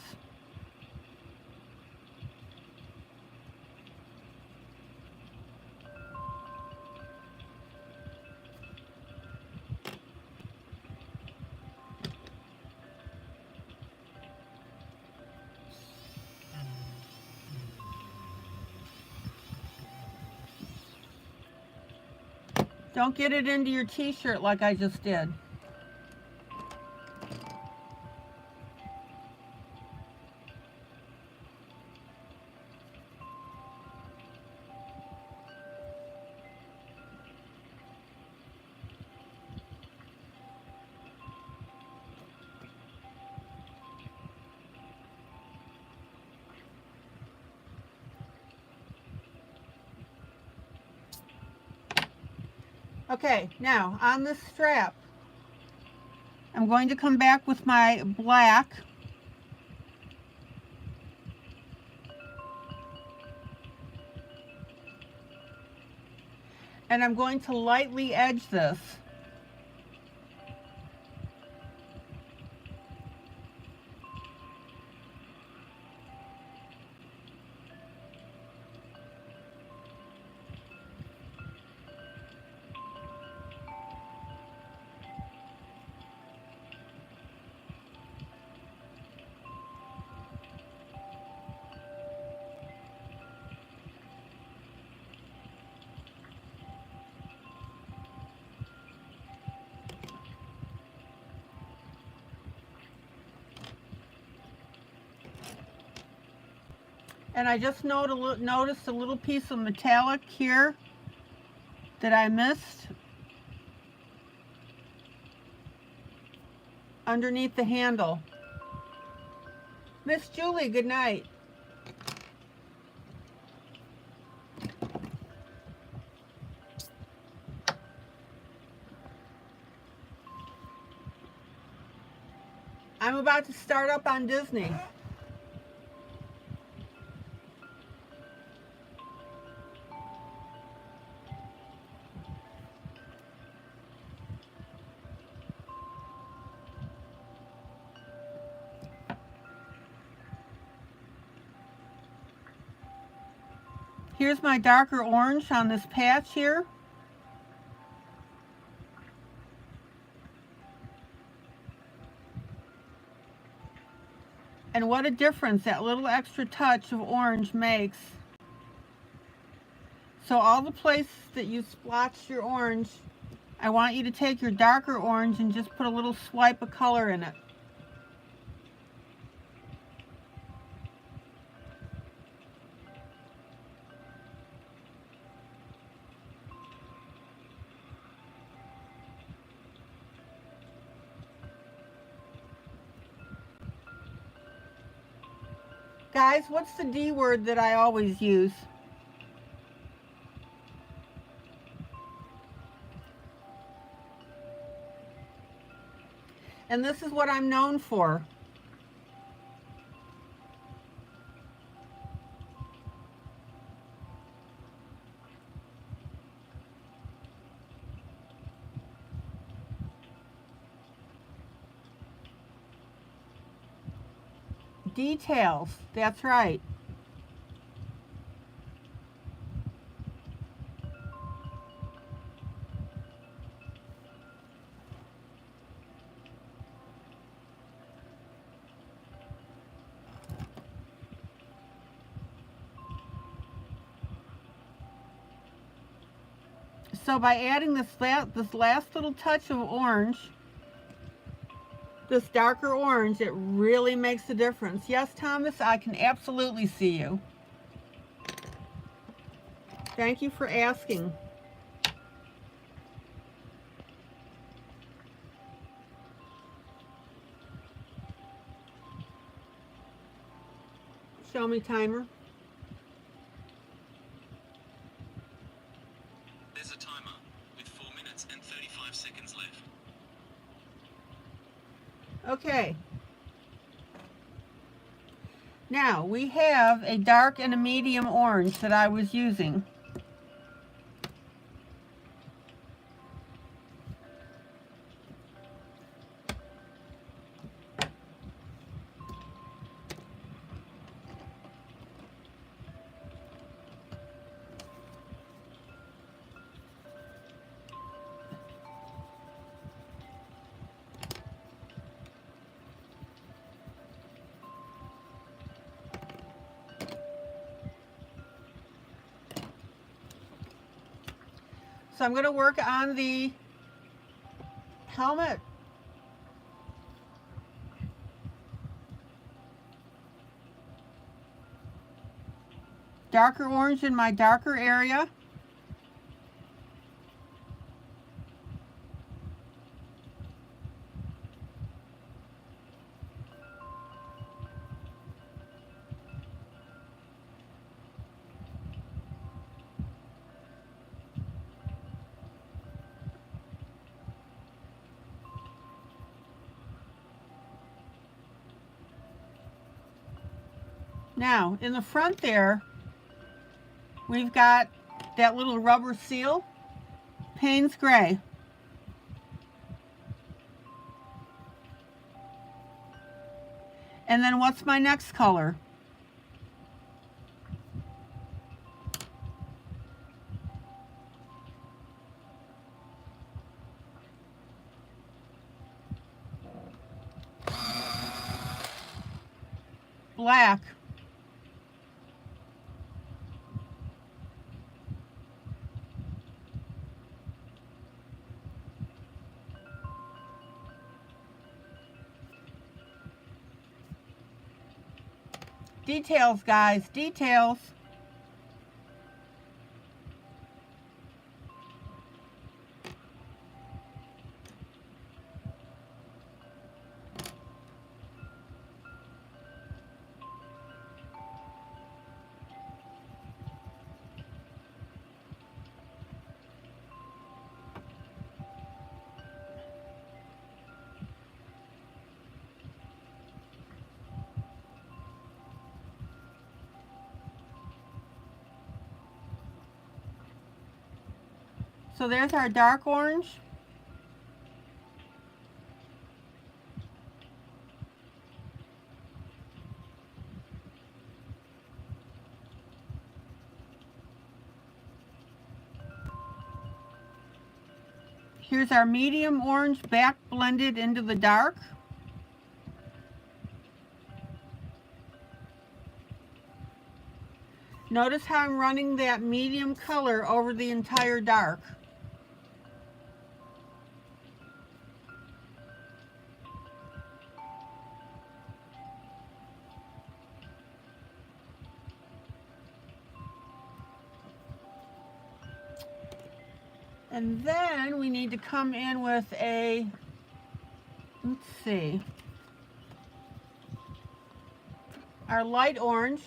Don't get it into your t-shirt like I just did. Okay, now on this strap, I'm going to come back with my black and I'm going to lightly edge this. And I just noticed a little piece of metallic here that I missed underneath the handle. Miss Julie, good night. I'm about to start up on Disney. Here's my darker orange on this patch here. And what a difference that little extra touch of orange makes. So all the places that you splotched your orange, I want you to take your darker orange and just put a little swipe of color in it. Guys, what's the D word that I always use? And this is what I'm known for. Details, that's right. So by adding this last little touch of orange, this darker orange, it really makes a difference. Yes, Thomas, I can absolutely see you. Thank you for asking. Show me timer. There's a timer with 4 minutes and 35 seconds left. Okay. Now we have a dark and a medium orange that I was using. So I'm going to work on the helmet. Darker orange in my darker area. Now, in the front there, we've got that little rubber seal, Payne's Gray. And then what's my next color? Black. Details, guys, details. So there's our dark orange. Here's our medium orange back blended into the dark. Notice how I'm running that medium color over the entire dark. And then we need to come in with a, let's see, our light orange.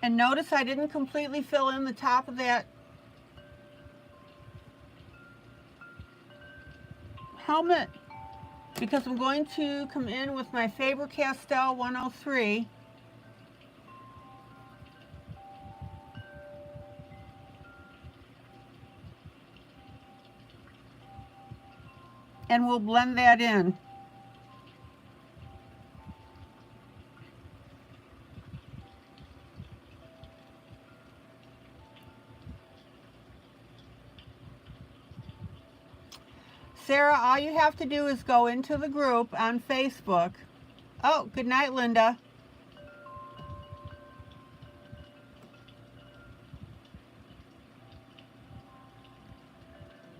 And notice I didn't completely fill in the top of that helmet because I'm going to come in with my Faber-Castell 103. and we'll blend that in. Sarah, all you have to do is go into the group on Facebook. Oh, good night, Linda.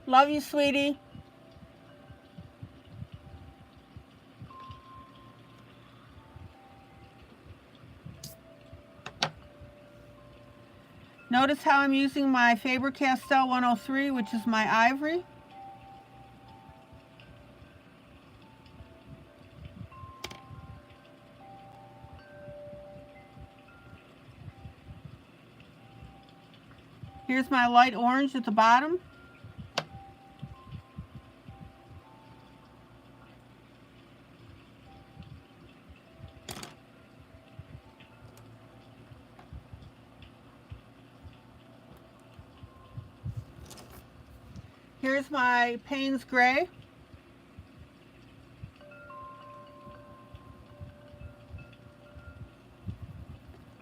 Love you, sweetie. Notice how I'm using my Faber-Castell 103, which is my ivory. Here's my light orange at the bottom. Here's my Payne's Gray.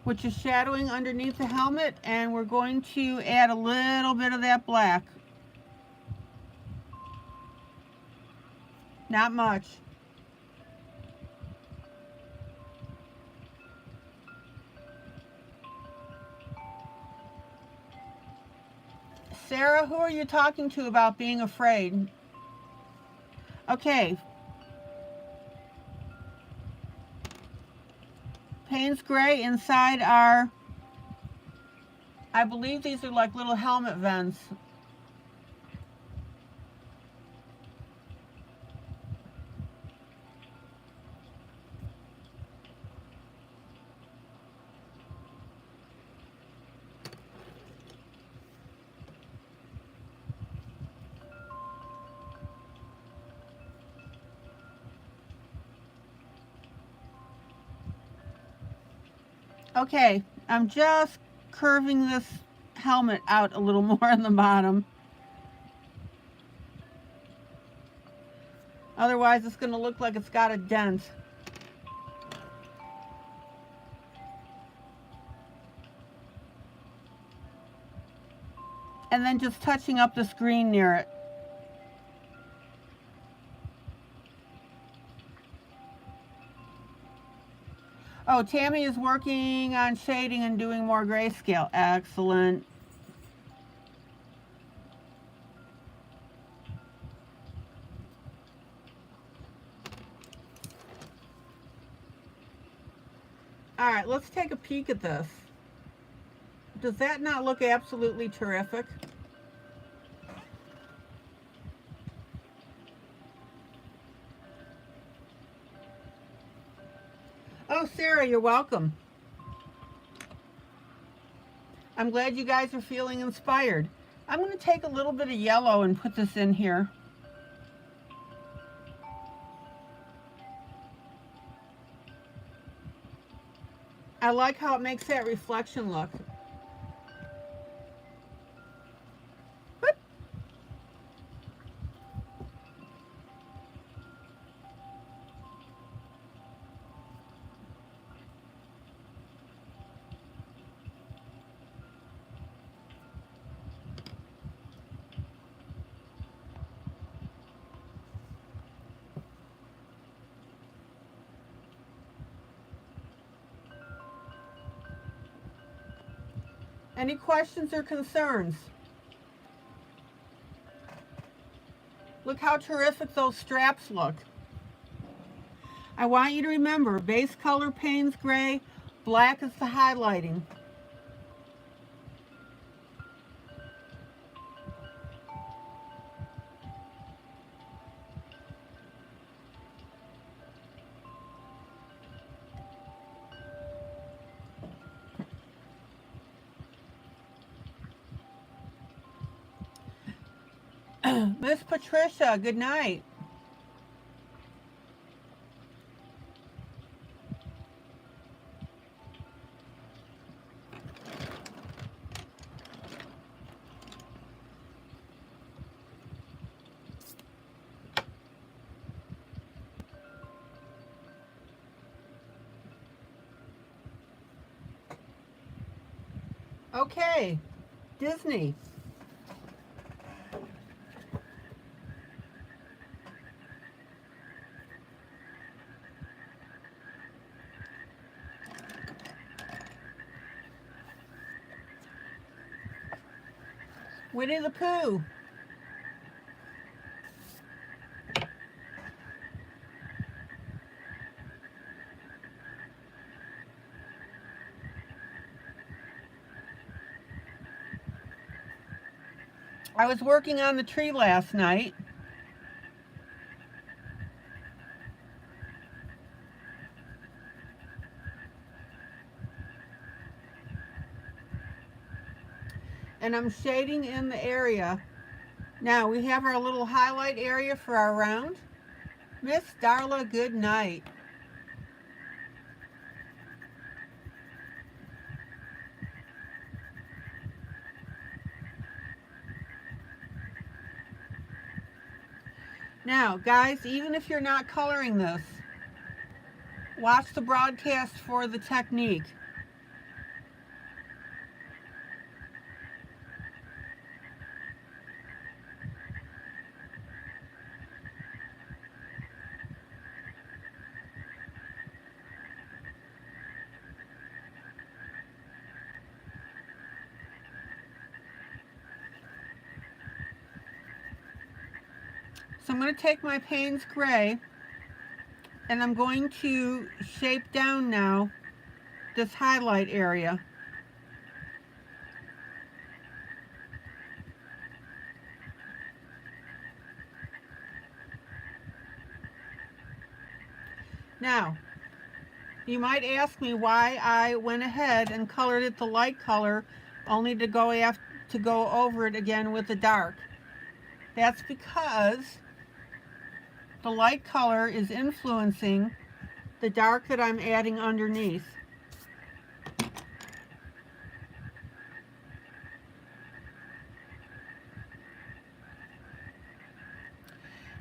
Which is shadowing underneath the helmet, and we're going to add a little bit of that black. Not much. Sarah, who are you talking to about being afraid? Okay. Payne's Gray inside our, I believe these are like little helmet vents. Okay, I'm just curving this helmet out a little more on the bottom. Otherwise, it's going to look like it's got a dent. And then just touching up the screen near it. Oh, Tammy is working on shading and doing more grayscale. Excellent. All right, let's take a peek at this. Does that not look absolutely terrific? Oh, Sarah, you're welcome. I'm glad you guys are feeling inspired. I'm going to take a little bit of yellow and put this in here. I like how it makes that reflection look. Whoop. Any questions or concerns? Look how terrific those straps look. I want you to remember, base color Payne's Gray, black is the highlighting. Miss Patricia, good night. Okay, Disney. Winnie the Pooh. I was working on the tree last night. And I'm shading in the area. Now we have our little highlight area for our round. Miss Darla, good night. Now, guys, even if you're not coloring this, watch the broadcast for the technique. So I'm going to take my Payne's Gray and I'm going to shape down now this highlight area. Now, you might ask me why I went ahead and colored it the light color only to go over it again with the dark. That's because the light color is influencing the dark that I'm adding underneath.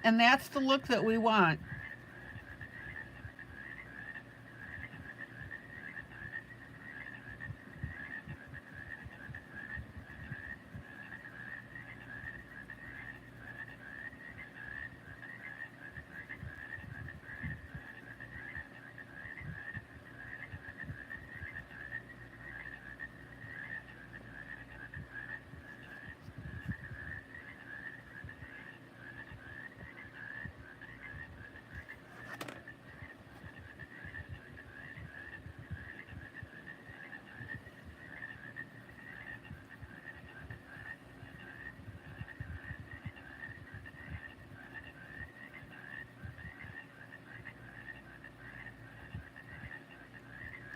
And that's the look that we want.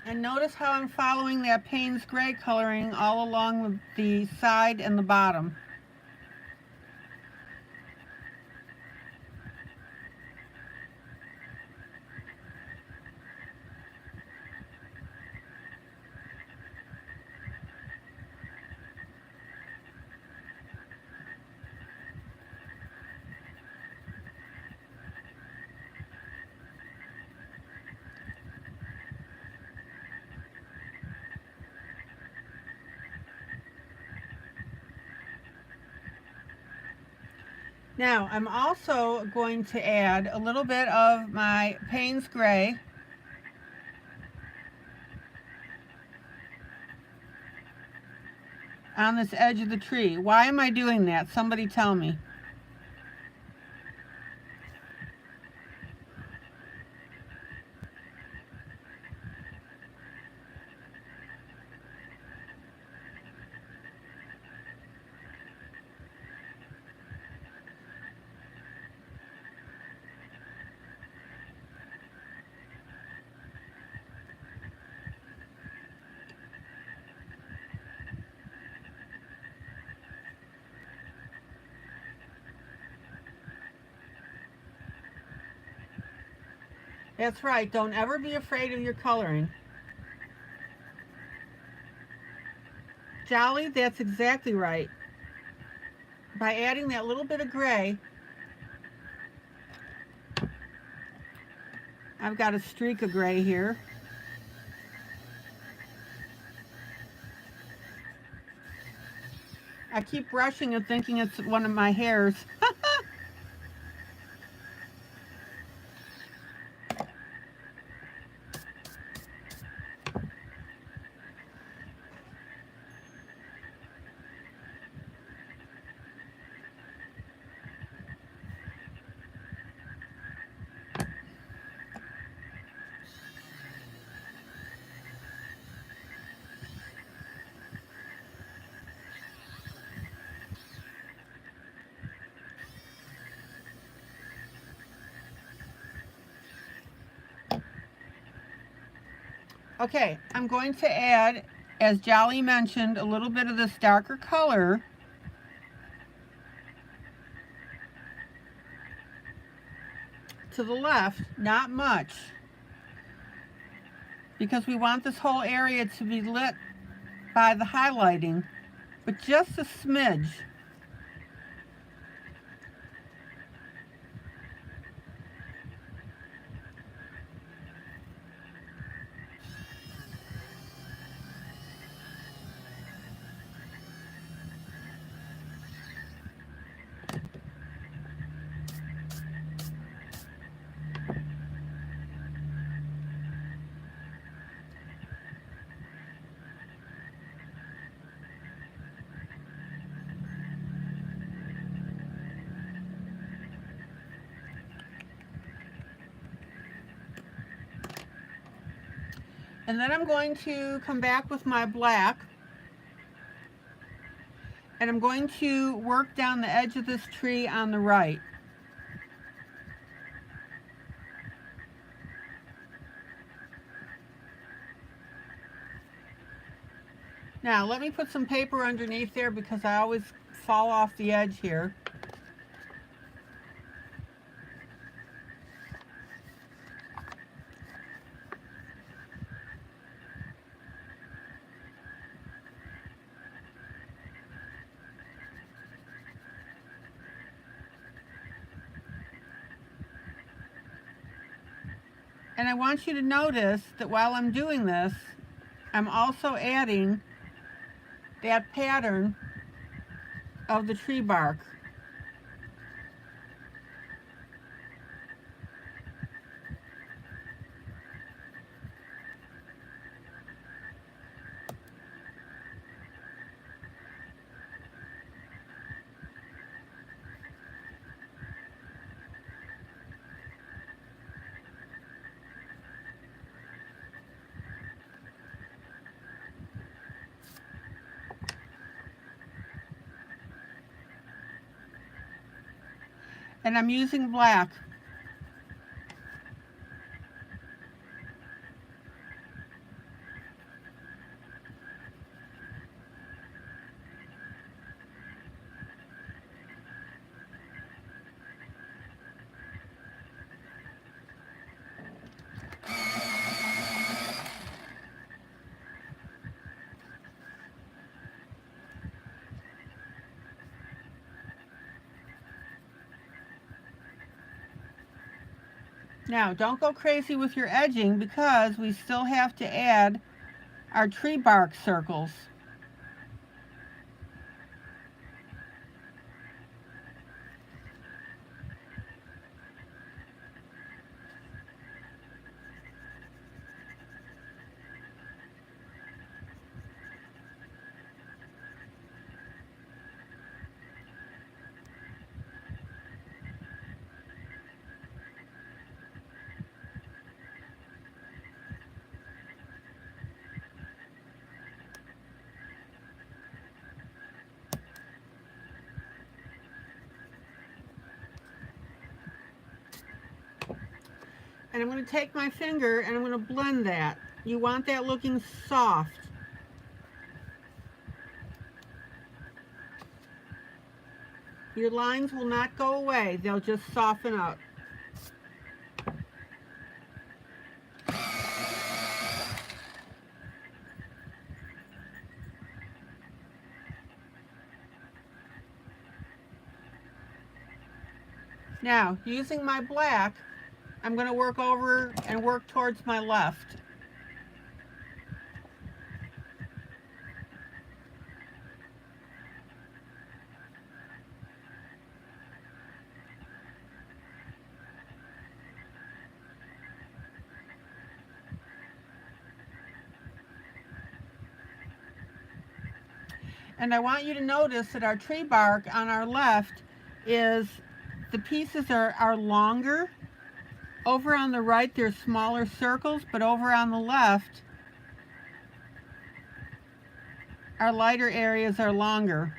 And notice how I'm following that Payne's Gray coloring all along the side and the bottom. Now, I'm also going to add a little bit of my Payne's Gray on this edge of the tree. Why am I doing that? Somebody tell me. That's right. Don't ever be afraid of your coloring. Jolly, that's exactly right. By adding that little bit of gray, I've got a streak of gray here. I keep brushing and thinking it's one of my hairs. Okay, I'm going to add, as Jolly mentioned, a little bit of this darker color to the left, not much, because we want this whole area to be lit by the highlighting, but just a smidge. And then I'm going to come back with my black, and I'm going to work down the edge of this tree on the right. Now let me put some paper underneath there because I always fall off the edge here. And I want you to notice that while I'm doing this, I'm also adding that pattern of the tree bark. And I'm using black. Now, don't go crazy with your edging because we still have to add our tree bark circles. And I'm going to take my finger and I'm going to blend that. You want that looking soft. Your lines will not go away, they'll just soften up. Now, using my black, I'm going to work over and work towards my left. And I want you to notice that our tree bark on our left is, the pieces are longer. Over on the right, there's smaller circles, but over on the left, our lighter areas are longer.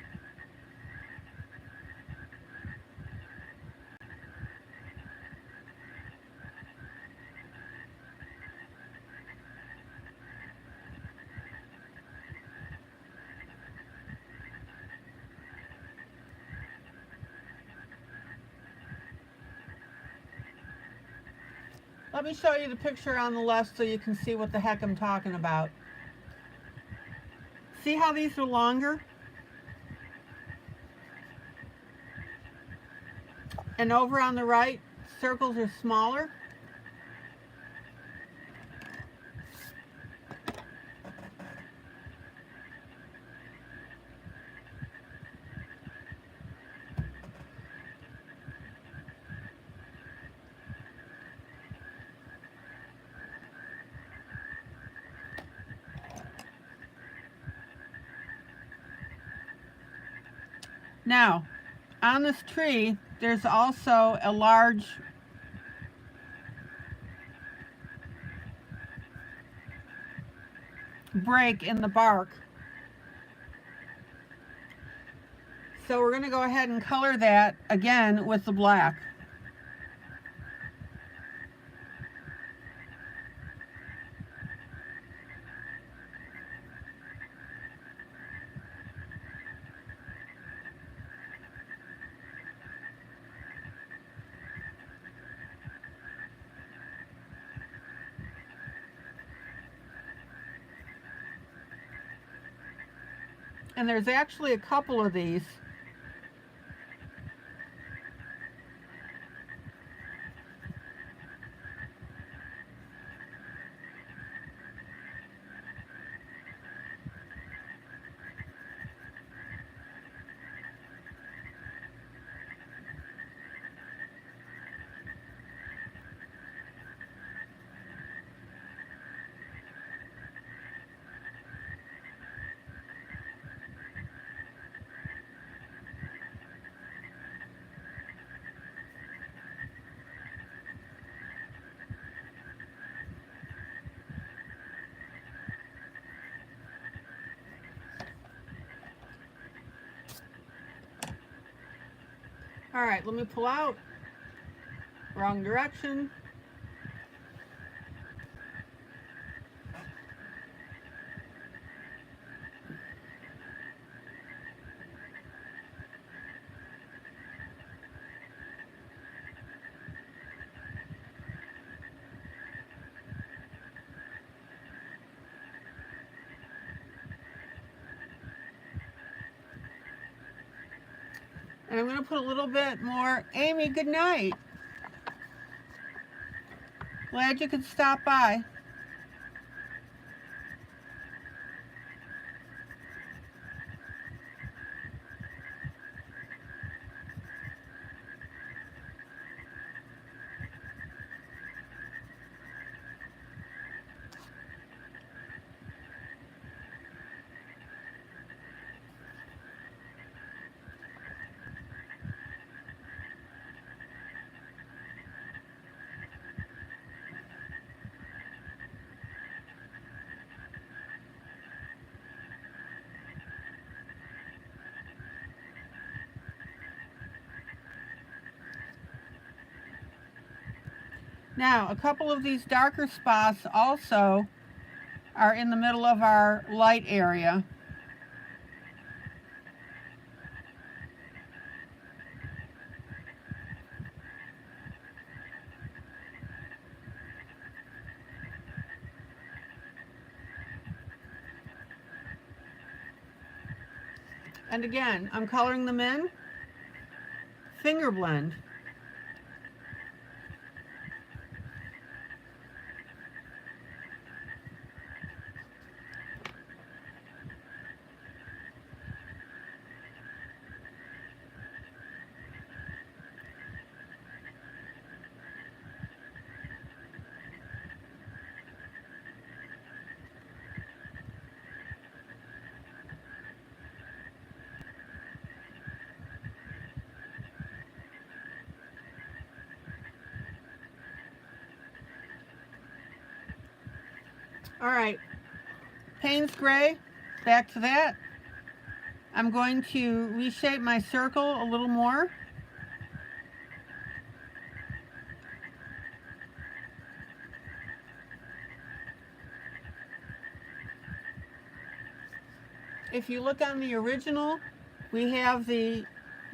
Let me show you the picture on the left so you can see what the heck I'm talking about. See how these are longer? And over on the right, circles are smaller. Now, on this tree, there's also a large break in the bark. So we're going to go ahead and color that again with the black. And there's actually a couple of these. All right, let me pull out. Wrong direction. And I'm going to put a little bit more. Amy, good night. Glad you could stop by. Now, a couple of these darker spots also are in the middle of our light area. And again, I'm coloring them in. Finger blend. All right, Payne's gray, back to that. I'm going to reshape my circle a little more. If you look on the original, we have the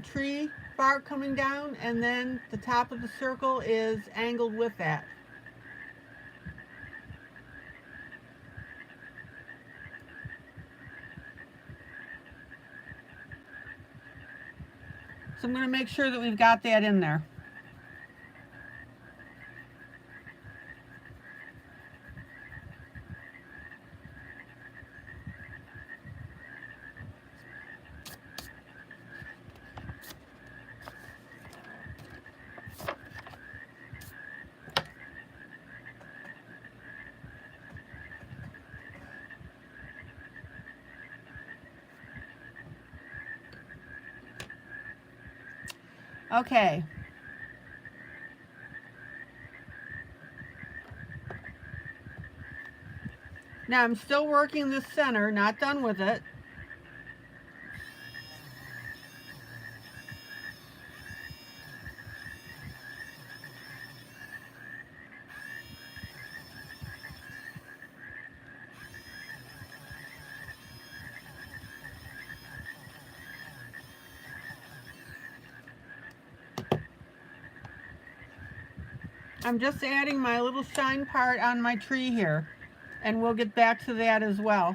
tree bark coming down, and then the top of the circle is angled with that. So I'm going to make sure that we've got that in there. Okay. Now I'm still working this center, not done with it. I'm just adding my little shine part on my tree here, and we'll get back to that as well.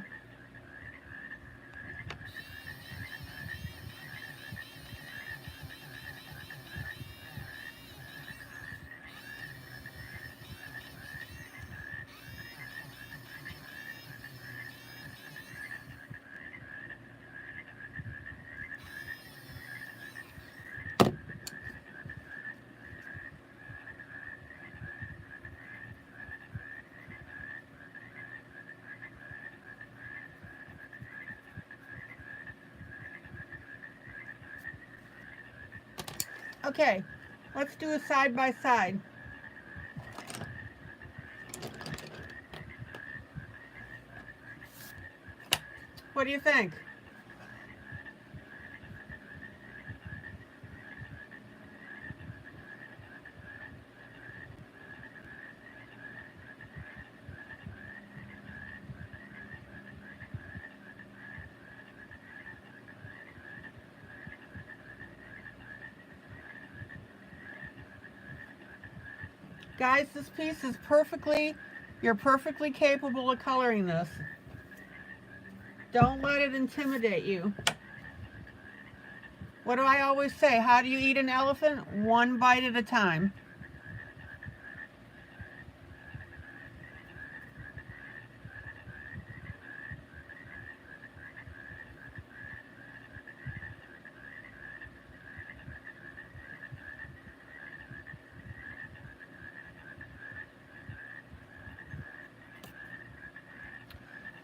Okay, let's do a side by side. What do you think? Guys, this piece is you're perfectly capable of coloring this. Don't let it intimidate you. What do I always say? How do you eat an elephant? One bite at a time.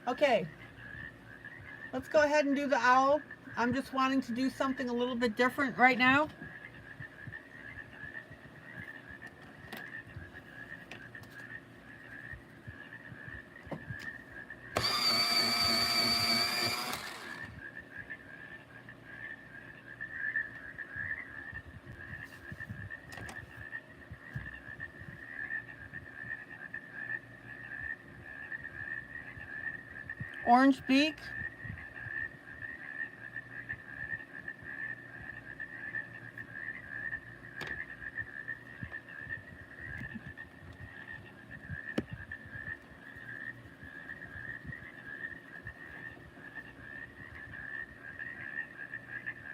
Okay, let's go ahead and do the owl. I'm just wanting to do something a little bit different right now. Orange beak.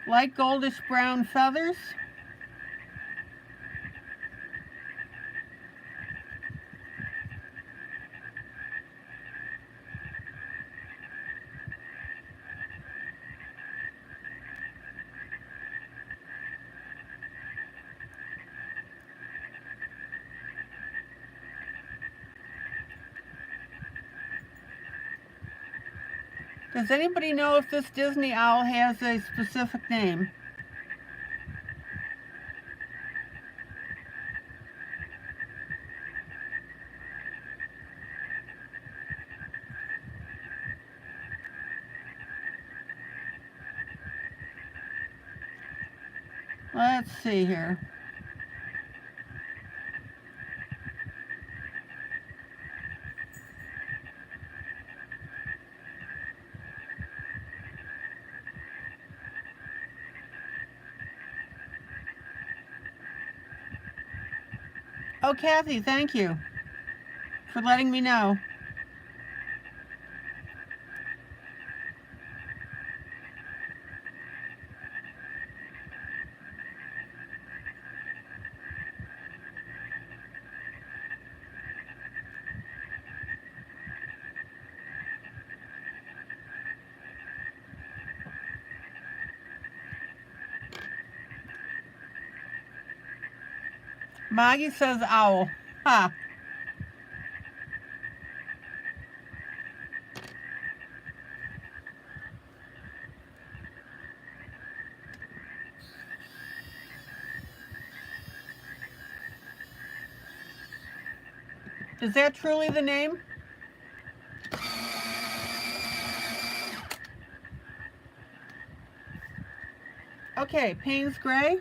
Light goldish brown feathers. Does anybody know if this Disney owl has a specific name? Let's see here. Oh, Kathy, thank you for letting me know. Maggie says owl. Ha. Is that truly the name? Okay, Payne's Gray.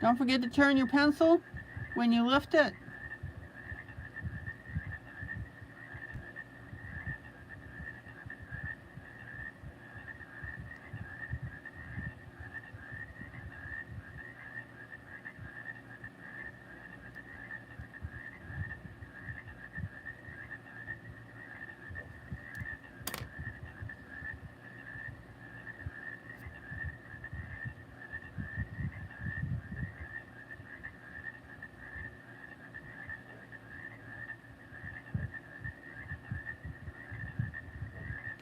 Don't forget to turn your pencil when you lift it.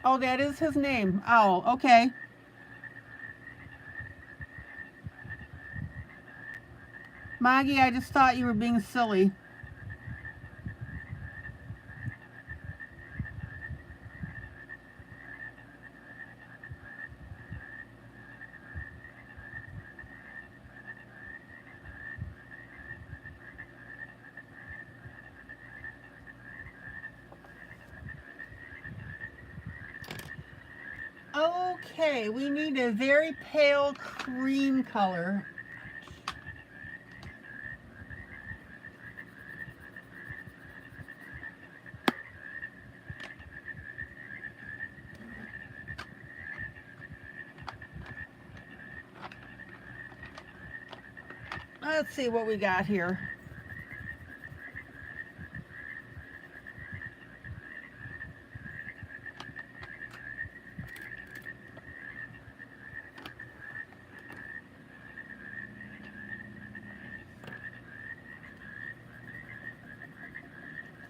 Oh, that is his name. Owl. Okay. Maggie, I just thought you were being silly. Okay, we need a very pale cream color. Let's see what we got here.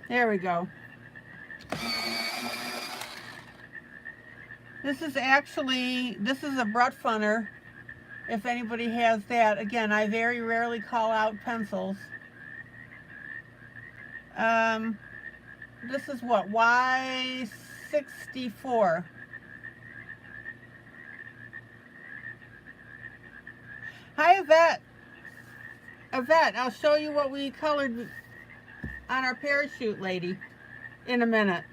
There we go. This is a Brut Funner, if anybody has that. Again, I very rarely call out pencils. This is what, Y64. Hi, Yvette. Yvette, I'll show you what we colored on our parachute lady in a minute.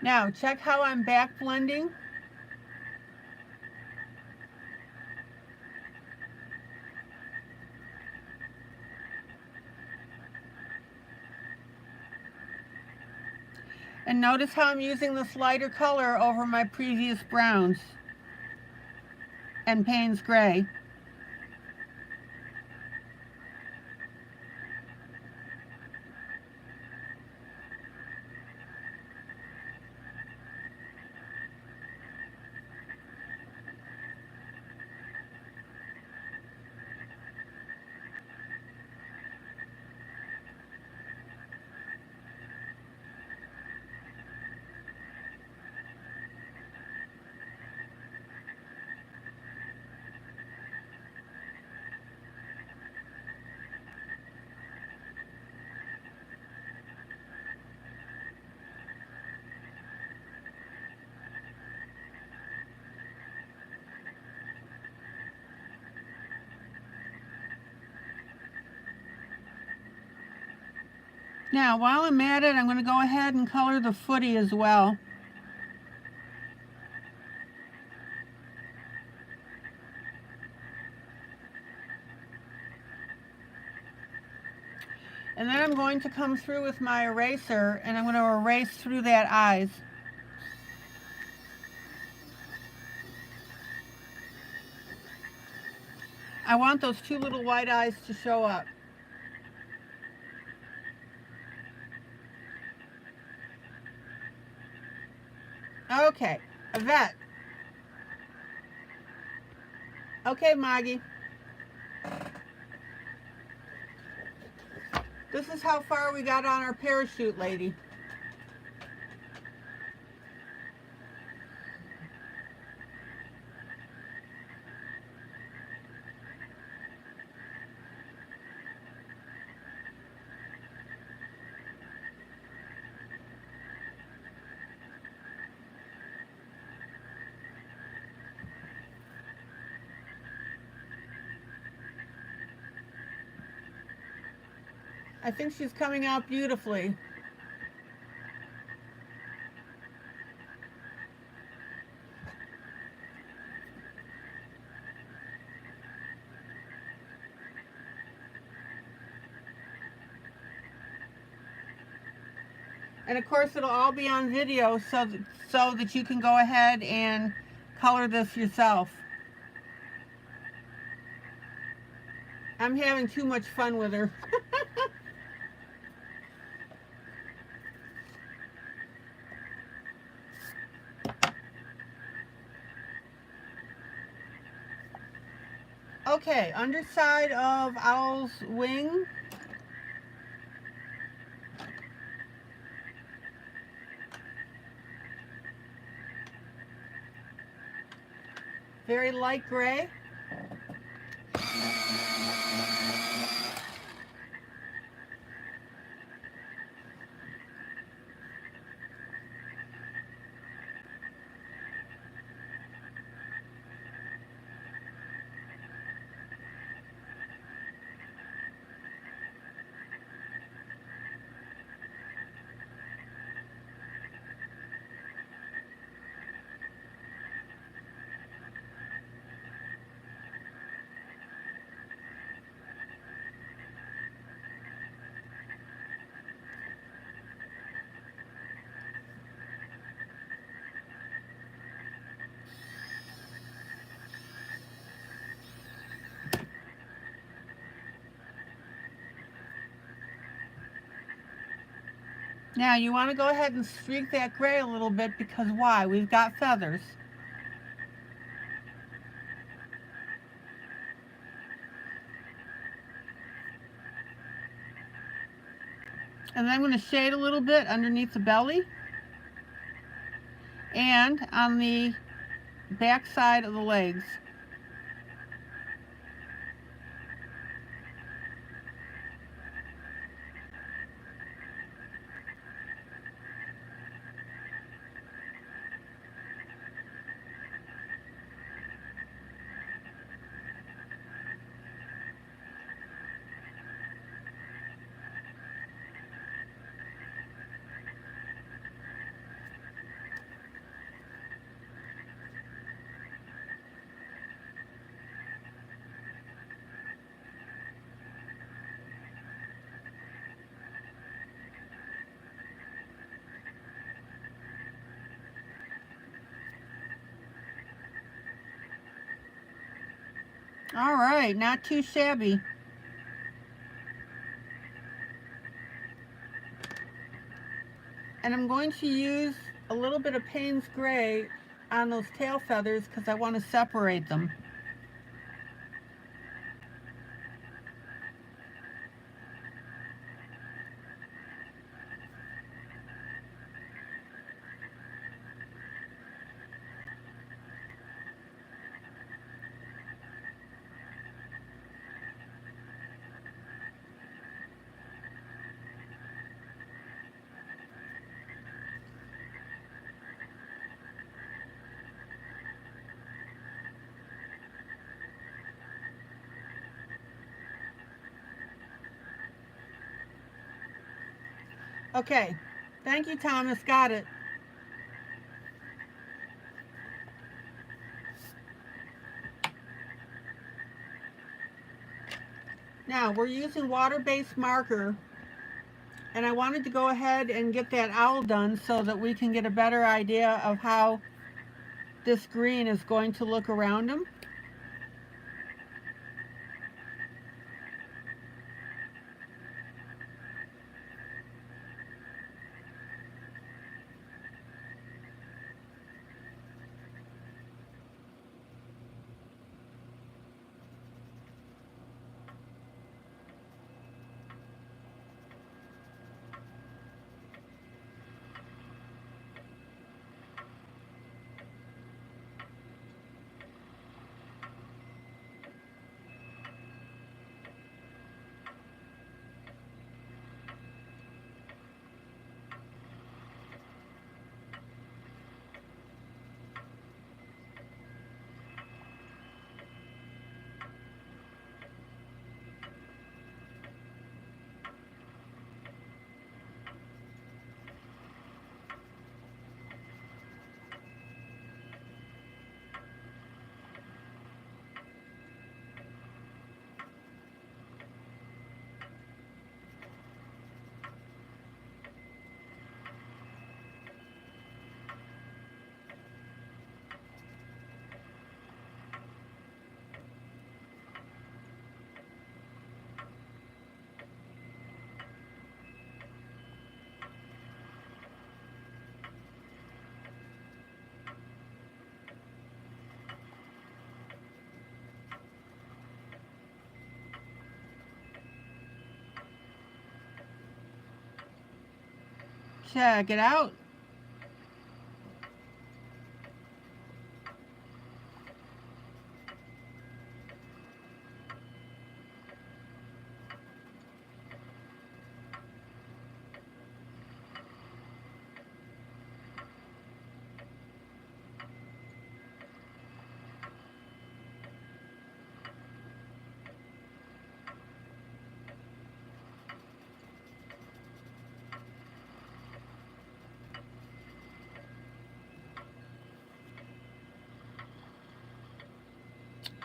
Now, check how I'm back blending. And notice how I'm using this lighter color over my previous browns and Payne's Gray. Now, while I'm at it, I'm going to go ahead and color the footy as well. And then I'm going to come through with my eraser and I'm going to erase through that eyes. I want those two little white eyes to show up. Okay, Yvette. Okay, Maggie. This is how far we got on our parachute, lady. I think she's coming out beautifully. And of course it'll all be on video so that you can go ahead and color this yourself. I'm having too much fun with her. Okay, underside of Owl's wing. Very light gray. Now you want to go ahead and streak that gray a little bit because why? We've got feathers. And then I'm going to shade a little bit underneath the belly and on the back side of the legs. All right, not too shabby. And I'm going to use a little bit of Payne's Gray on those tail feathers because I want to separate them. Okay. Thank you, Thomas. Got it. Now, we're using water-based marker, and I wanted to go ahead and get that owl done so that we can get a better idea of how this green is going to look around him. Check it out.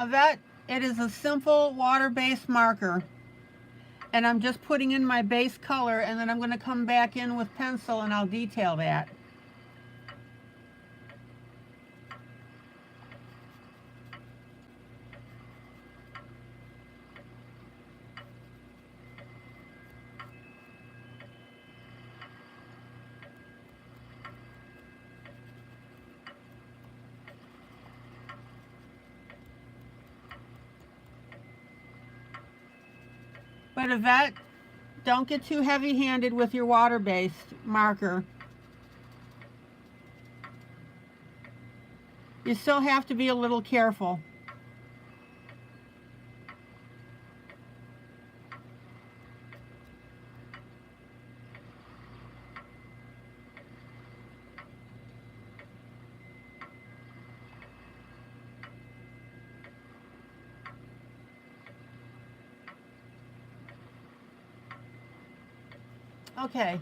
That it is a simple water-based marker, and I'm just putting in my base color, and then I'm going to come back in with pencil and I'll detail that. But Yvette, don't get too heavy-handed with your water-based marker. You still have to be a little careful. Okay.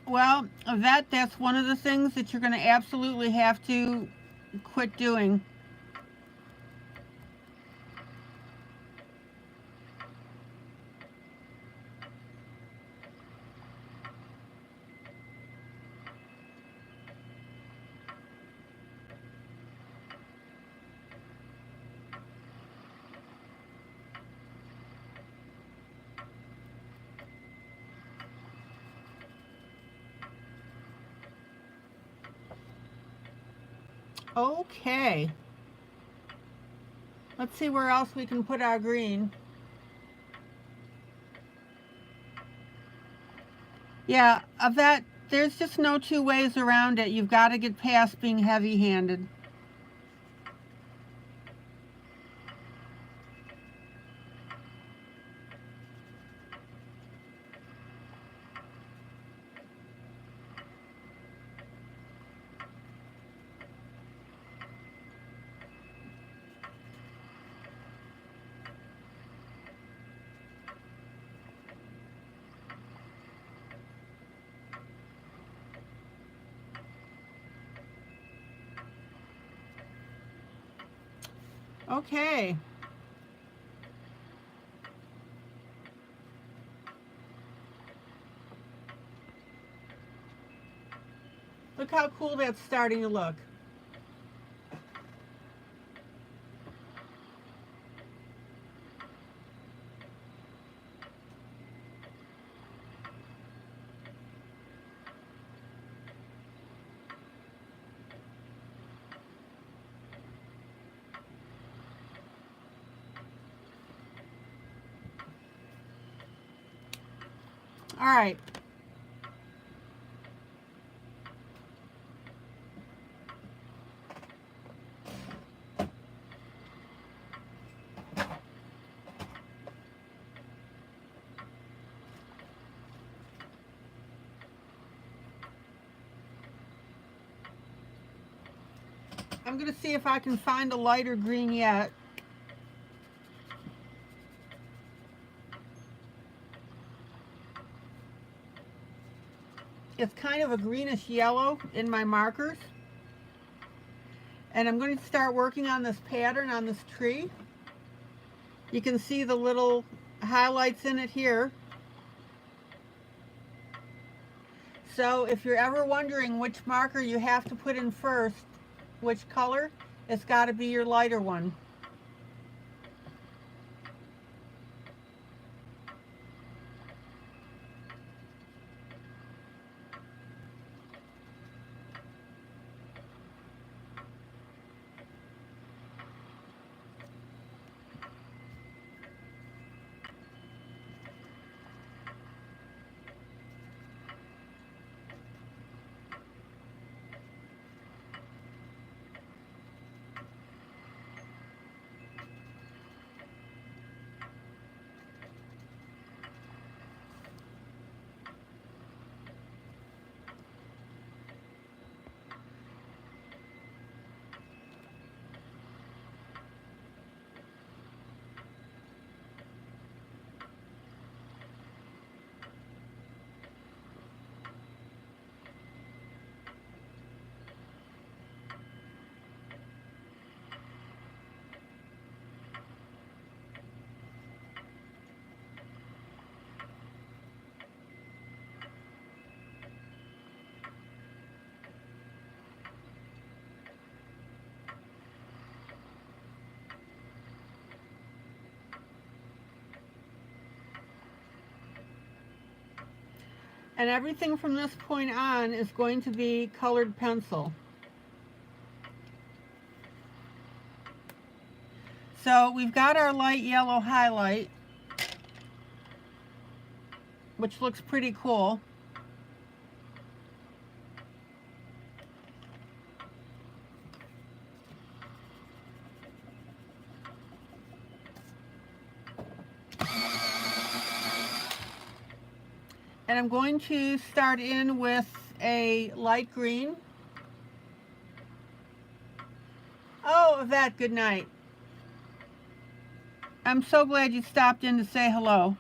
Well, that's one of the things that you're going to absolutely have to quit doing. Okay. Let's see where else we can put our green. Yeah, of that, there's just no two ways around it. You've got to get past being heavy-handed. Okay. Look how cool that's starting to look. All right. I'm going to see if I can find a lighter green yet. It's kind of a greenish yellow in my markers. And I'm going to start working on this pattern on this tree. You can see the little highlights in it here. So if you're ever wondering which marker you have to put in first, which color, it's got to be your lighter one. And everything from this point on is going to be colored pencil. So we've got our light yellow highlight, which looks pretty cool. And I'm going to start in with a light green. Oh, Yvette, good night. I'm so glad you stopped in to say hello.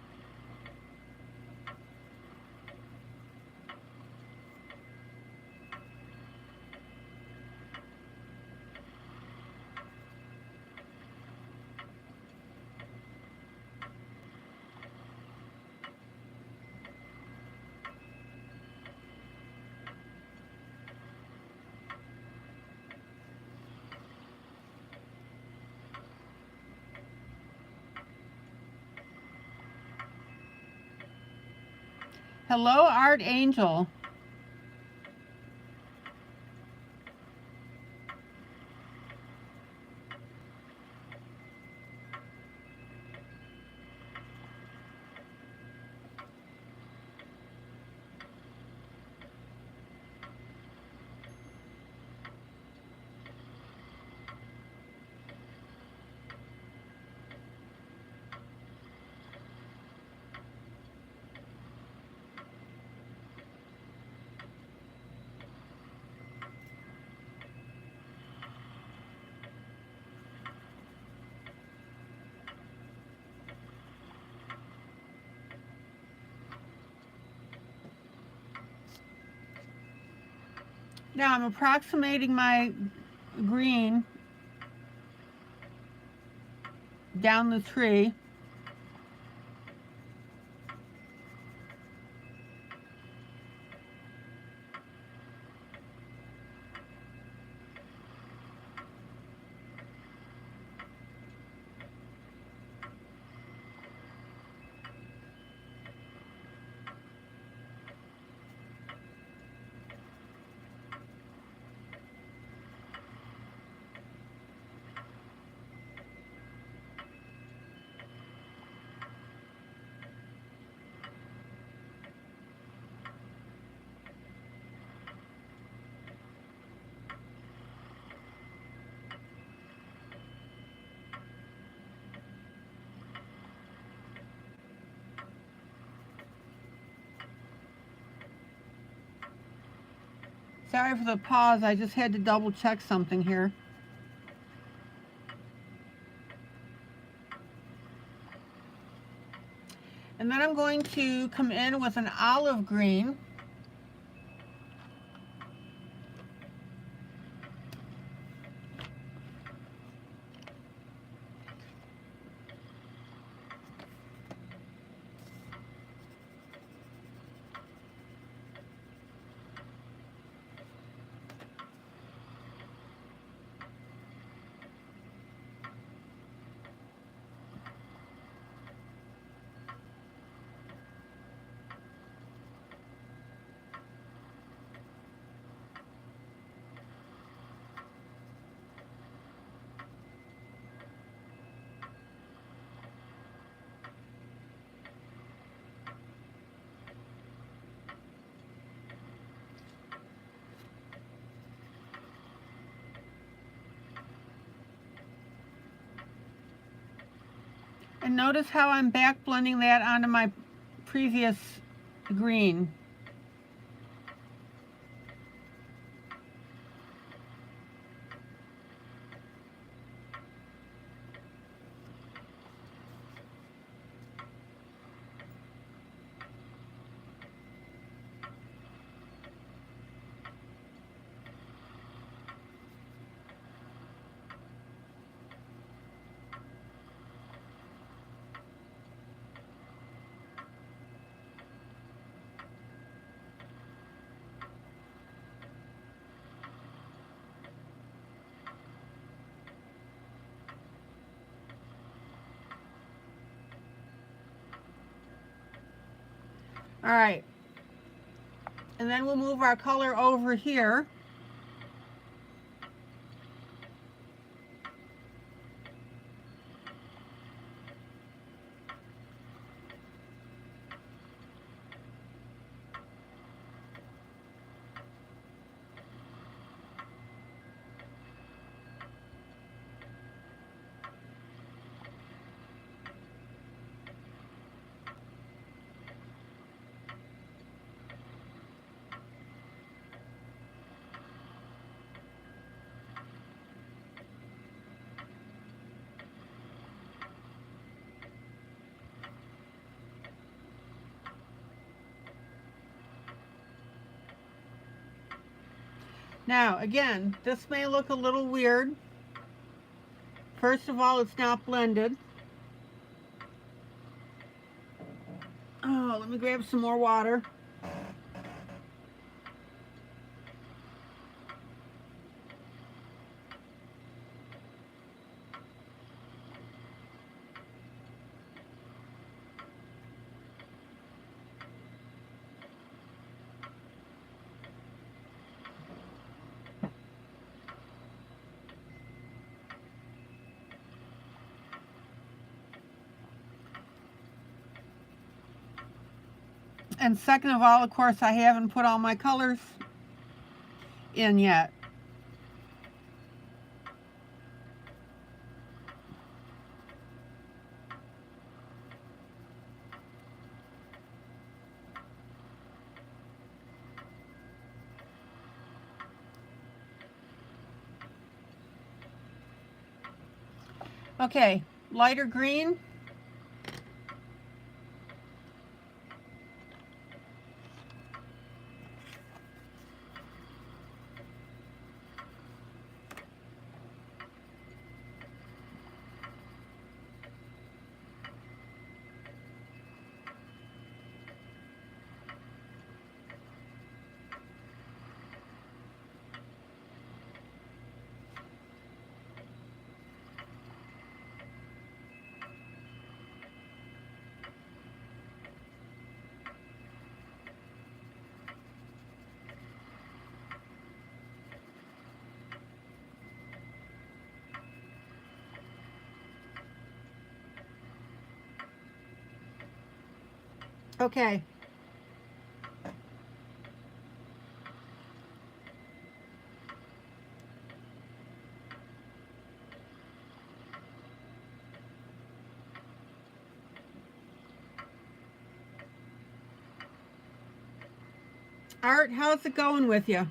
Hello, Art Angel. Now I'm approximating my green down the tree. Sorry for the pause, I just had to double check something here. And then I'm going to come in with an olive green. And notice how I'm back blending that onto my previous green. All right, and then we'll move our color over here. Now, again, this may look a little weird. First of all, it's not blended. Oh, let me grab some more water. And second of all, of course, I haven't put all my colors in yet. Okay, lighter green. Okay. Art, how's it going with you?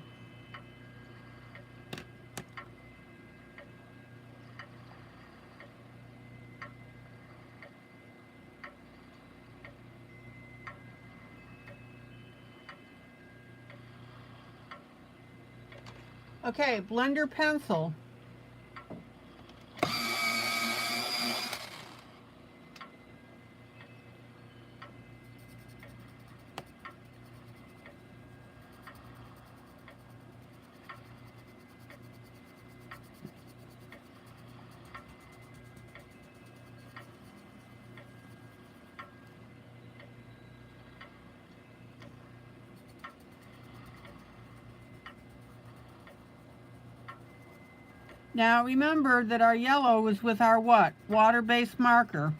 Okay, blender pencil. Now remember that our yellow is with our what? Water-based marker.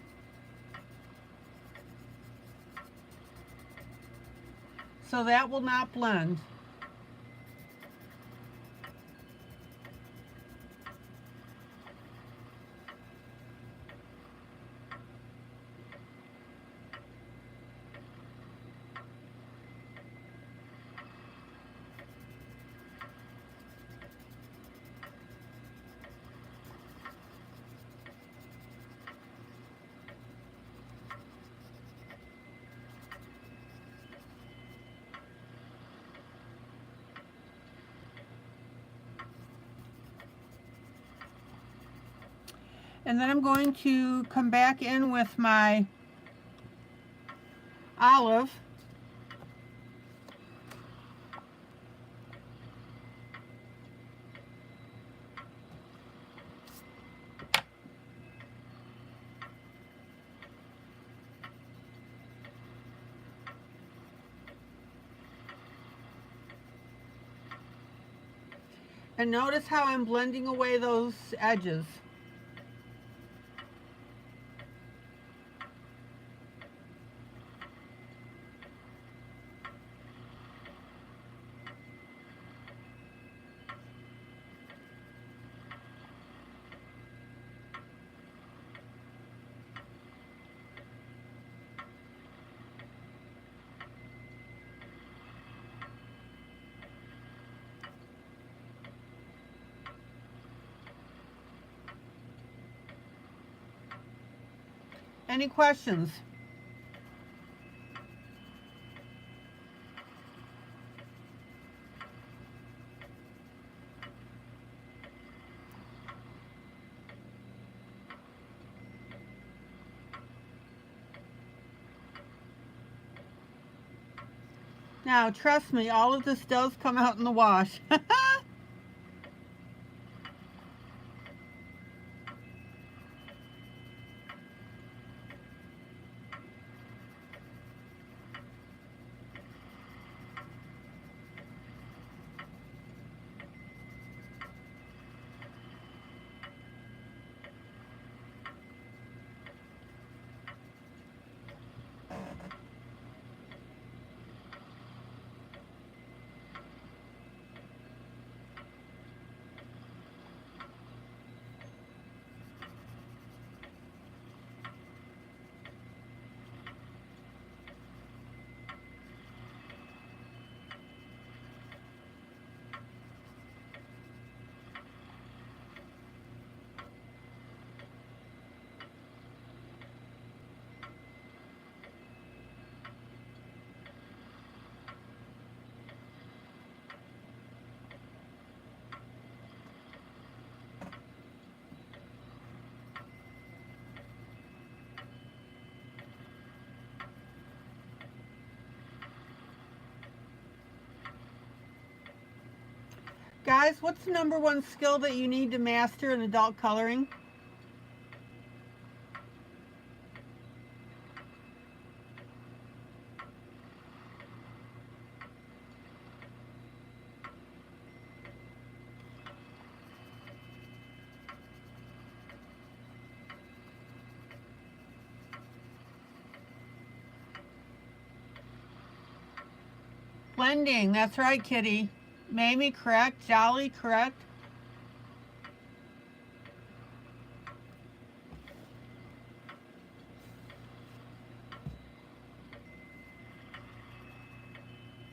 So that will not blend. And then I'm going to come back in with my olive. And notice how I'm blending away those edges. Any questions? Now, trust me, all of this does come out in the wash. Guys, what's the #1 skill that you need to master in adult coloring? Blending, that's right, Kitty. Mamie, correct. Jolly, correct.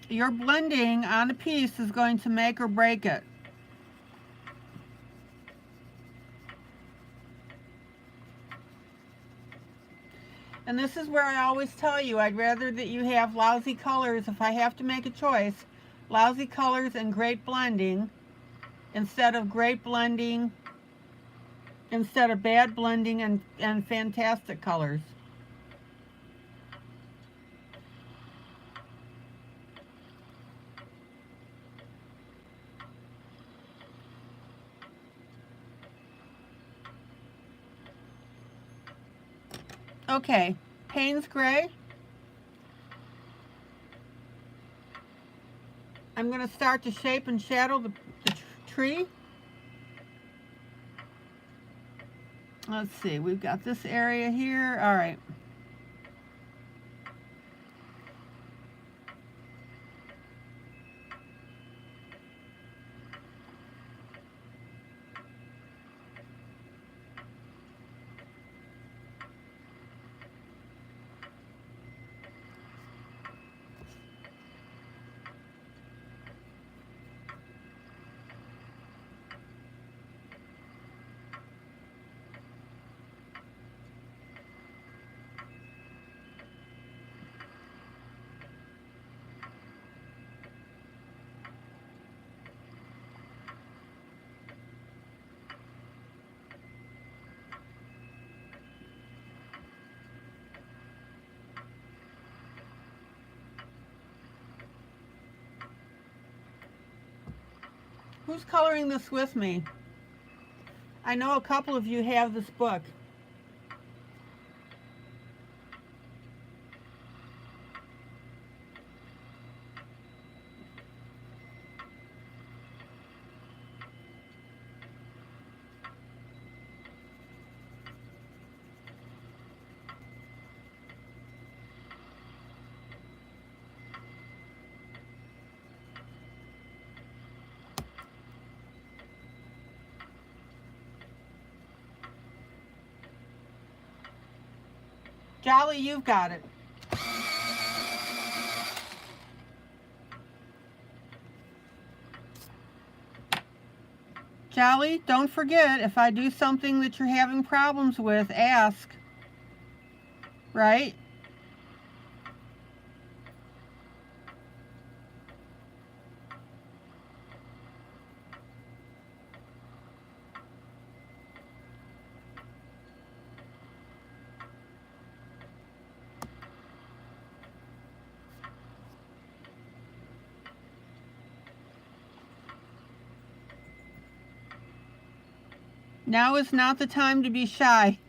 Your blending on a piece is going to make or break it. And this is where I always tell you, I'd rather that you have lousy colors, if I have to make a choice, lousy colors and great blending, instead of great blending, instead of bad blending and fantastic colors. Okay, Payne's Gray. I'm going to start to shape and shadow the tree. Let's see, we've got this area here. All right. Who's coloring this with me? I know a couple of you have this book. Jolly, you've got it. Jolly, don't forget, if I do something that you're having problems with, ask. Right? Now is not the time to be shy.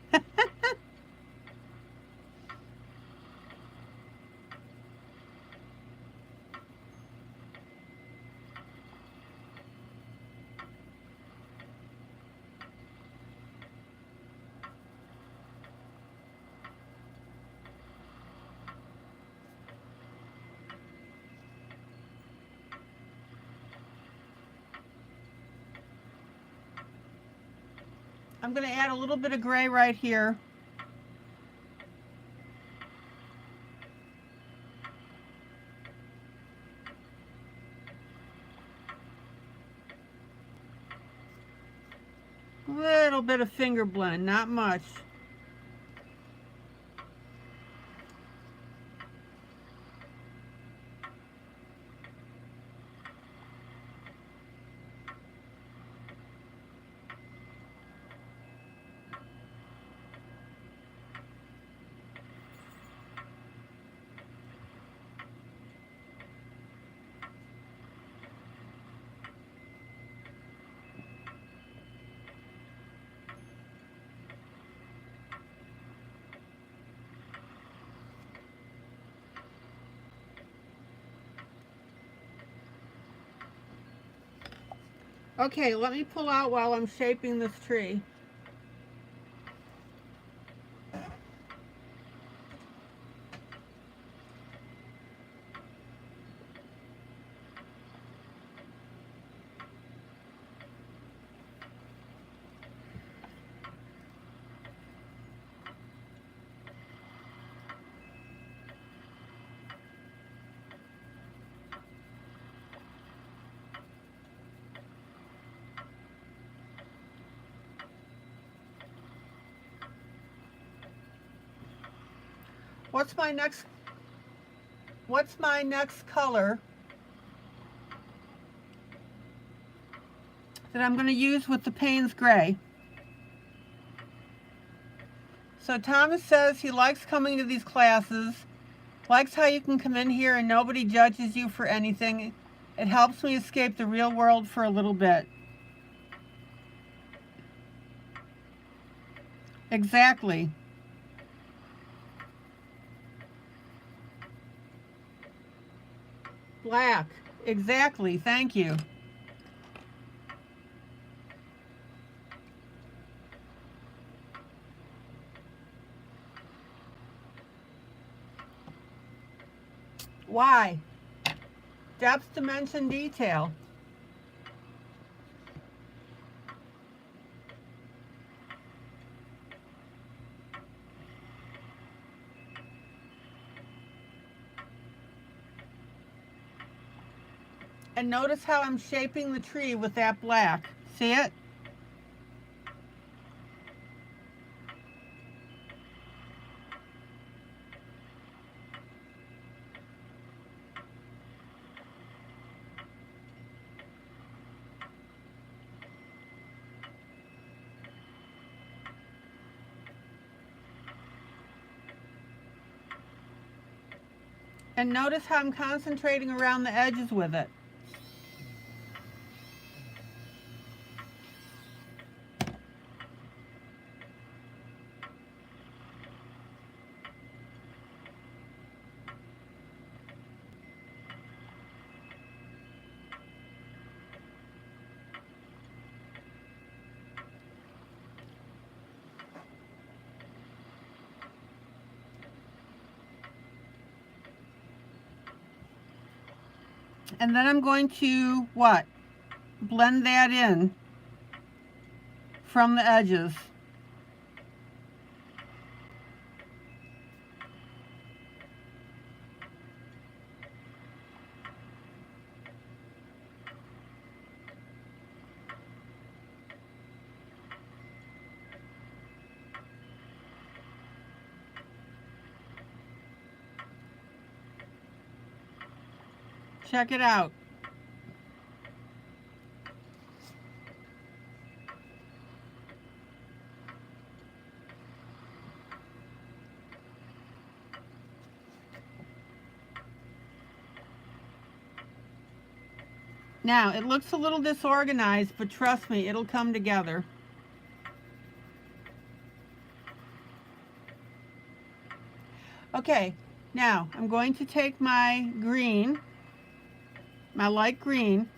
I'm going to add a little bit of gray right here. Little bit of finger blend, not much. Okay, let me pull out while I'm shaping this tree. What's my next color that I'm going to use with the Payne's Gray? So Thomas says he likes coming to these classes, likes how you can come in here and nobody judges you for anything. It helps me escape the real world for a little bit. Exactly. Black. Exactly. Thank you. Why? Depth, dimension, detail. And notice how I'm shaping the tree with that black. See it? And notice how I'm concentrating around the edges with it. And then I'm going to, what? Blend that in from the edges. Check it out. Now, it looks a little disorganized, but trust me, it'll come together. Okay, now I'm going to take my green, my light green,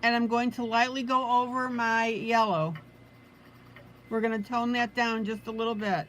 and I'm going to lightly go over my yellow. We're going to tone that down just a little bit.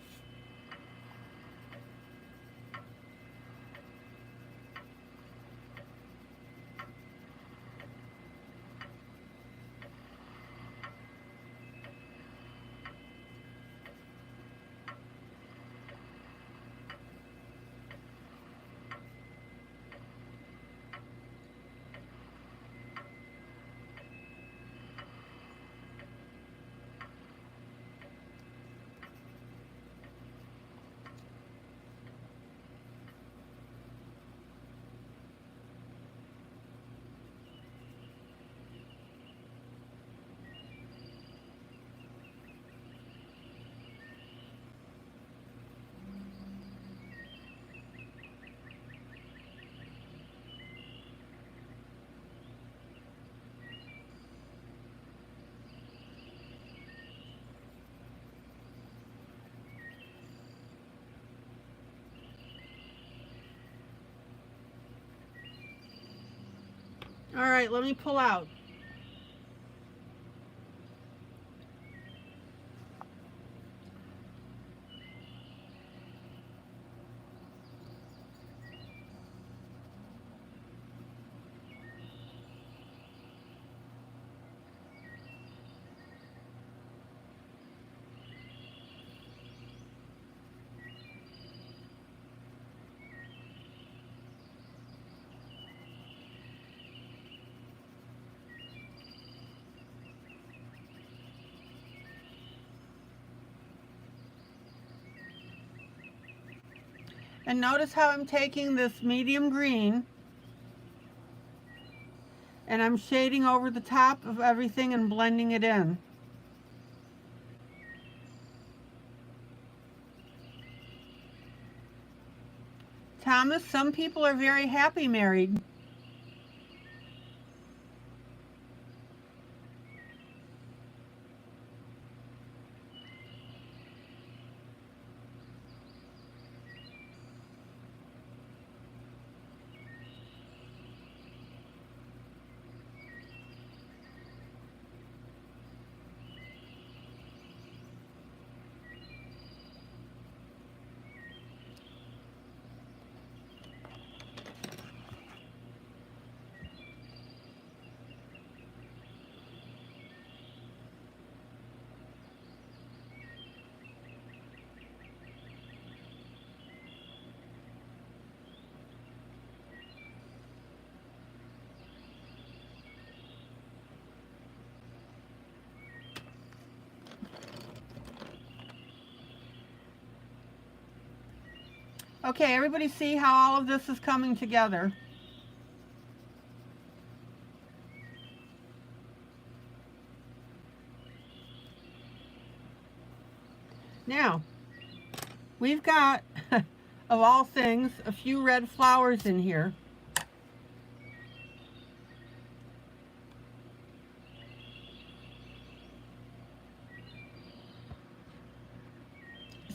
All right, let me pull out. And notice how I'm taking this medium green and I'm shading over the top of everything and blending it in. Thomas, some people are very happy married. Okay, everybody see how all of this is coming together? Now, we've got, of all things, a few red flowers in here.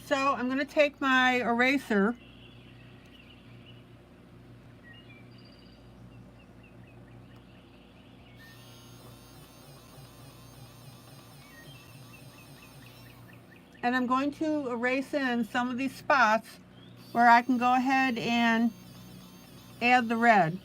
So I'm going to take my eraser and I'm going to erase in some of these spots where I can go ahead and add the red.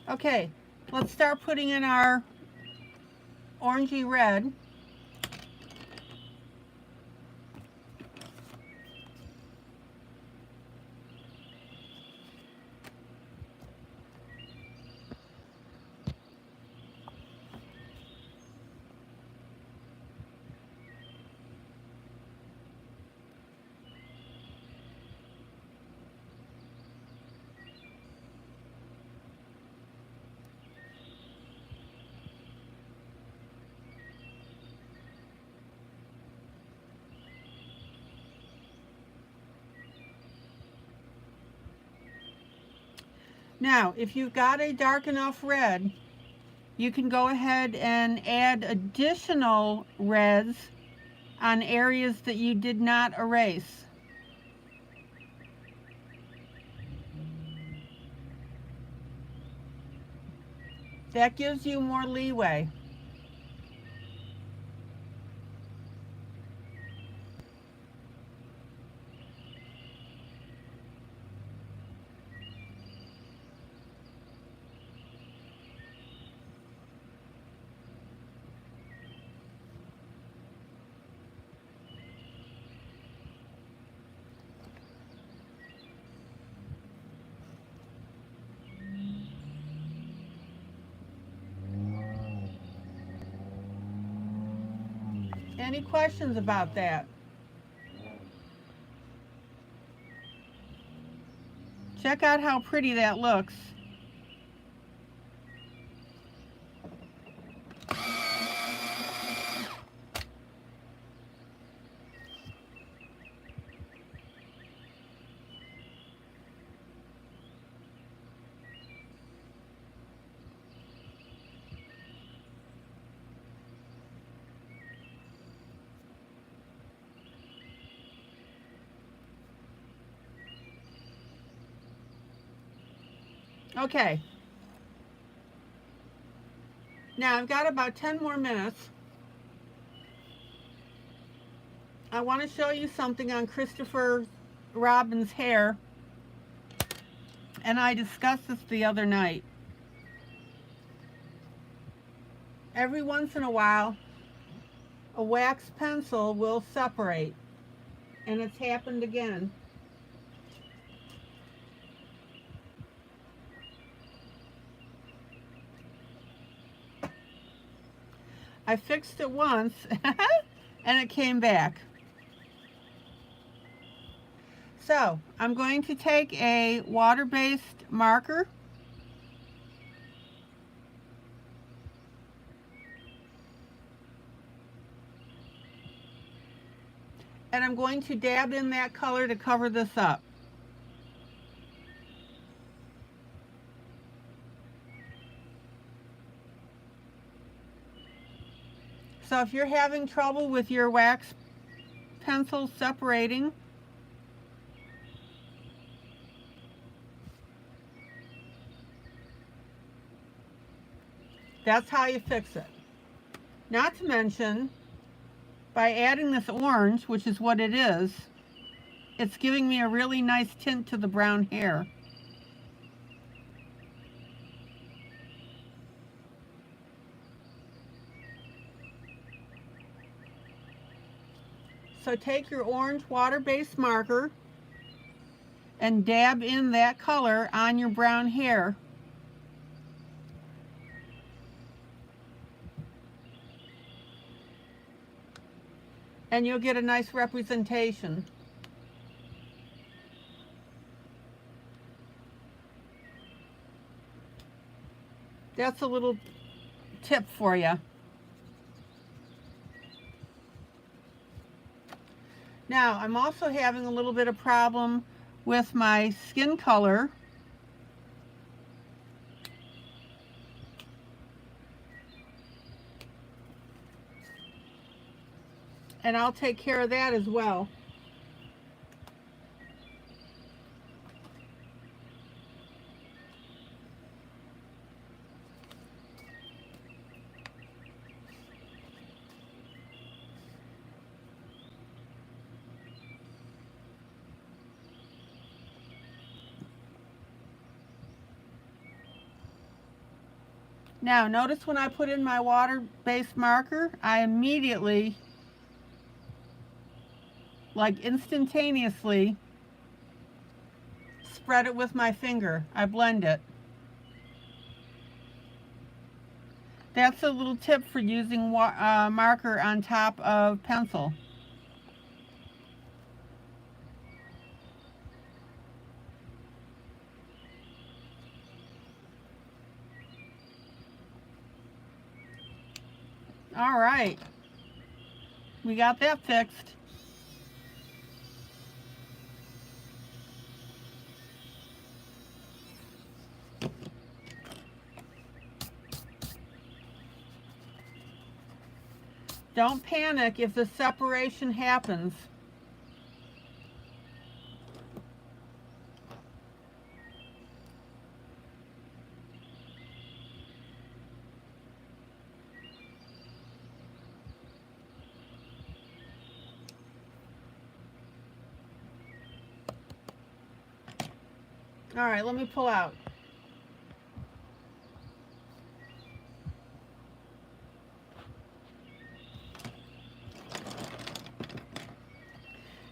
Okay, let's start putting in our orangey red. Now, if you've got a dark enough red, you can go ahead and add additional reds on areas that you did not erase. That gives you more leeway. Any questions about that? Check out how pretty that looks. Okay. Now I've got about 10 more minutes. I want to show you something on Christopher Robin's hair, and I discussed this the other night. Every once in a while, a wax pencil will separate, and it's happened again. I fixed it once, and it came back. So I'm going to take a water-based marker and I'm going to dab in that color to cover this up. So if you're having trouble with your wax pencil separating, that's how you fix it. Not to mention, by adding this orange, which is what it is, it's giving me a really nice tint to the brown hair. So take your orange water-based marker and dab in that color on your brown hair. And you'll get a nice representation. That's a little tip for you. Now, I'm also having a little bit of problem with my skin color. And I'll take care of that as well. Now, notice when I put in my water-based marker, I immediately, like instantaneously, spread it with my finger. I blend it. That's a little tip for using marker on top of pencil. All right, we got that fixed. Don't panic if the separation happens. All right, let me pull out.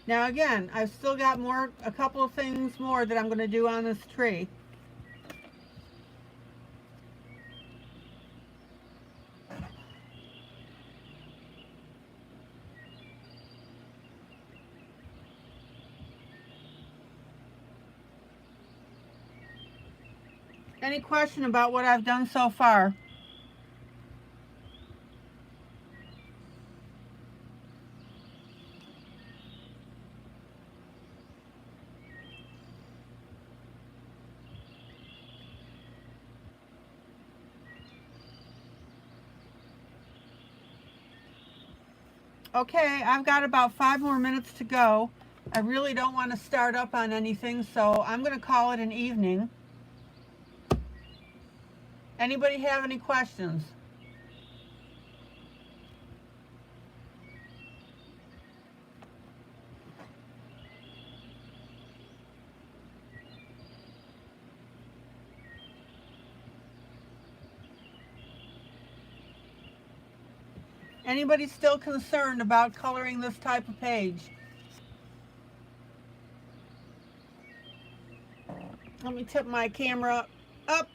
Now again, I've still got a couple of things more that I'm going to do on this tree. Any question about what I've done so far? Okay, I've got about 5 more minutes to go. I really don't want to start up on anything, so I'm going to call it an evening. Anybody have any questions? Anybody still concerned about coloring this type of page? Let me tip my camera up.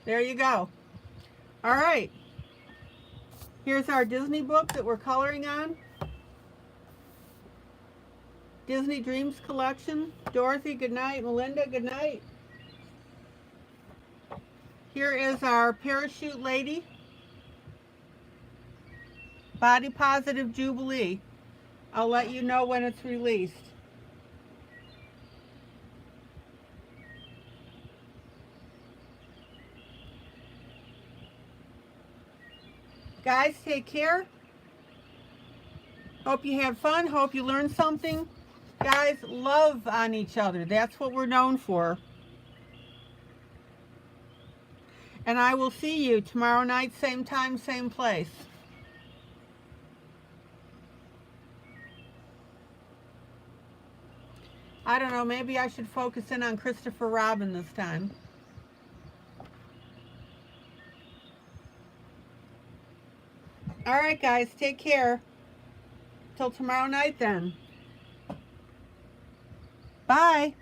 There you go. All right. Here's our Disney book that we're coloring on. Disney Dreams Collection. Dorothy, good night. Melinda, good night. Here is our Parachute Lady. Body Positive Jubilee. I'll let you know when it's released. Guys, take care. Hope you had fun. Hope you learned something. Guys, love on each other. That's what we're known for. And I will see you tomorrow night, same time, same place. I don't know, maybe I should focus in on Christopher Robin this time. All right, guys, take care. Till tomorrow night then. Bye.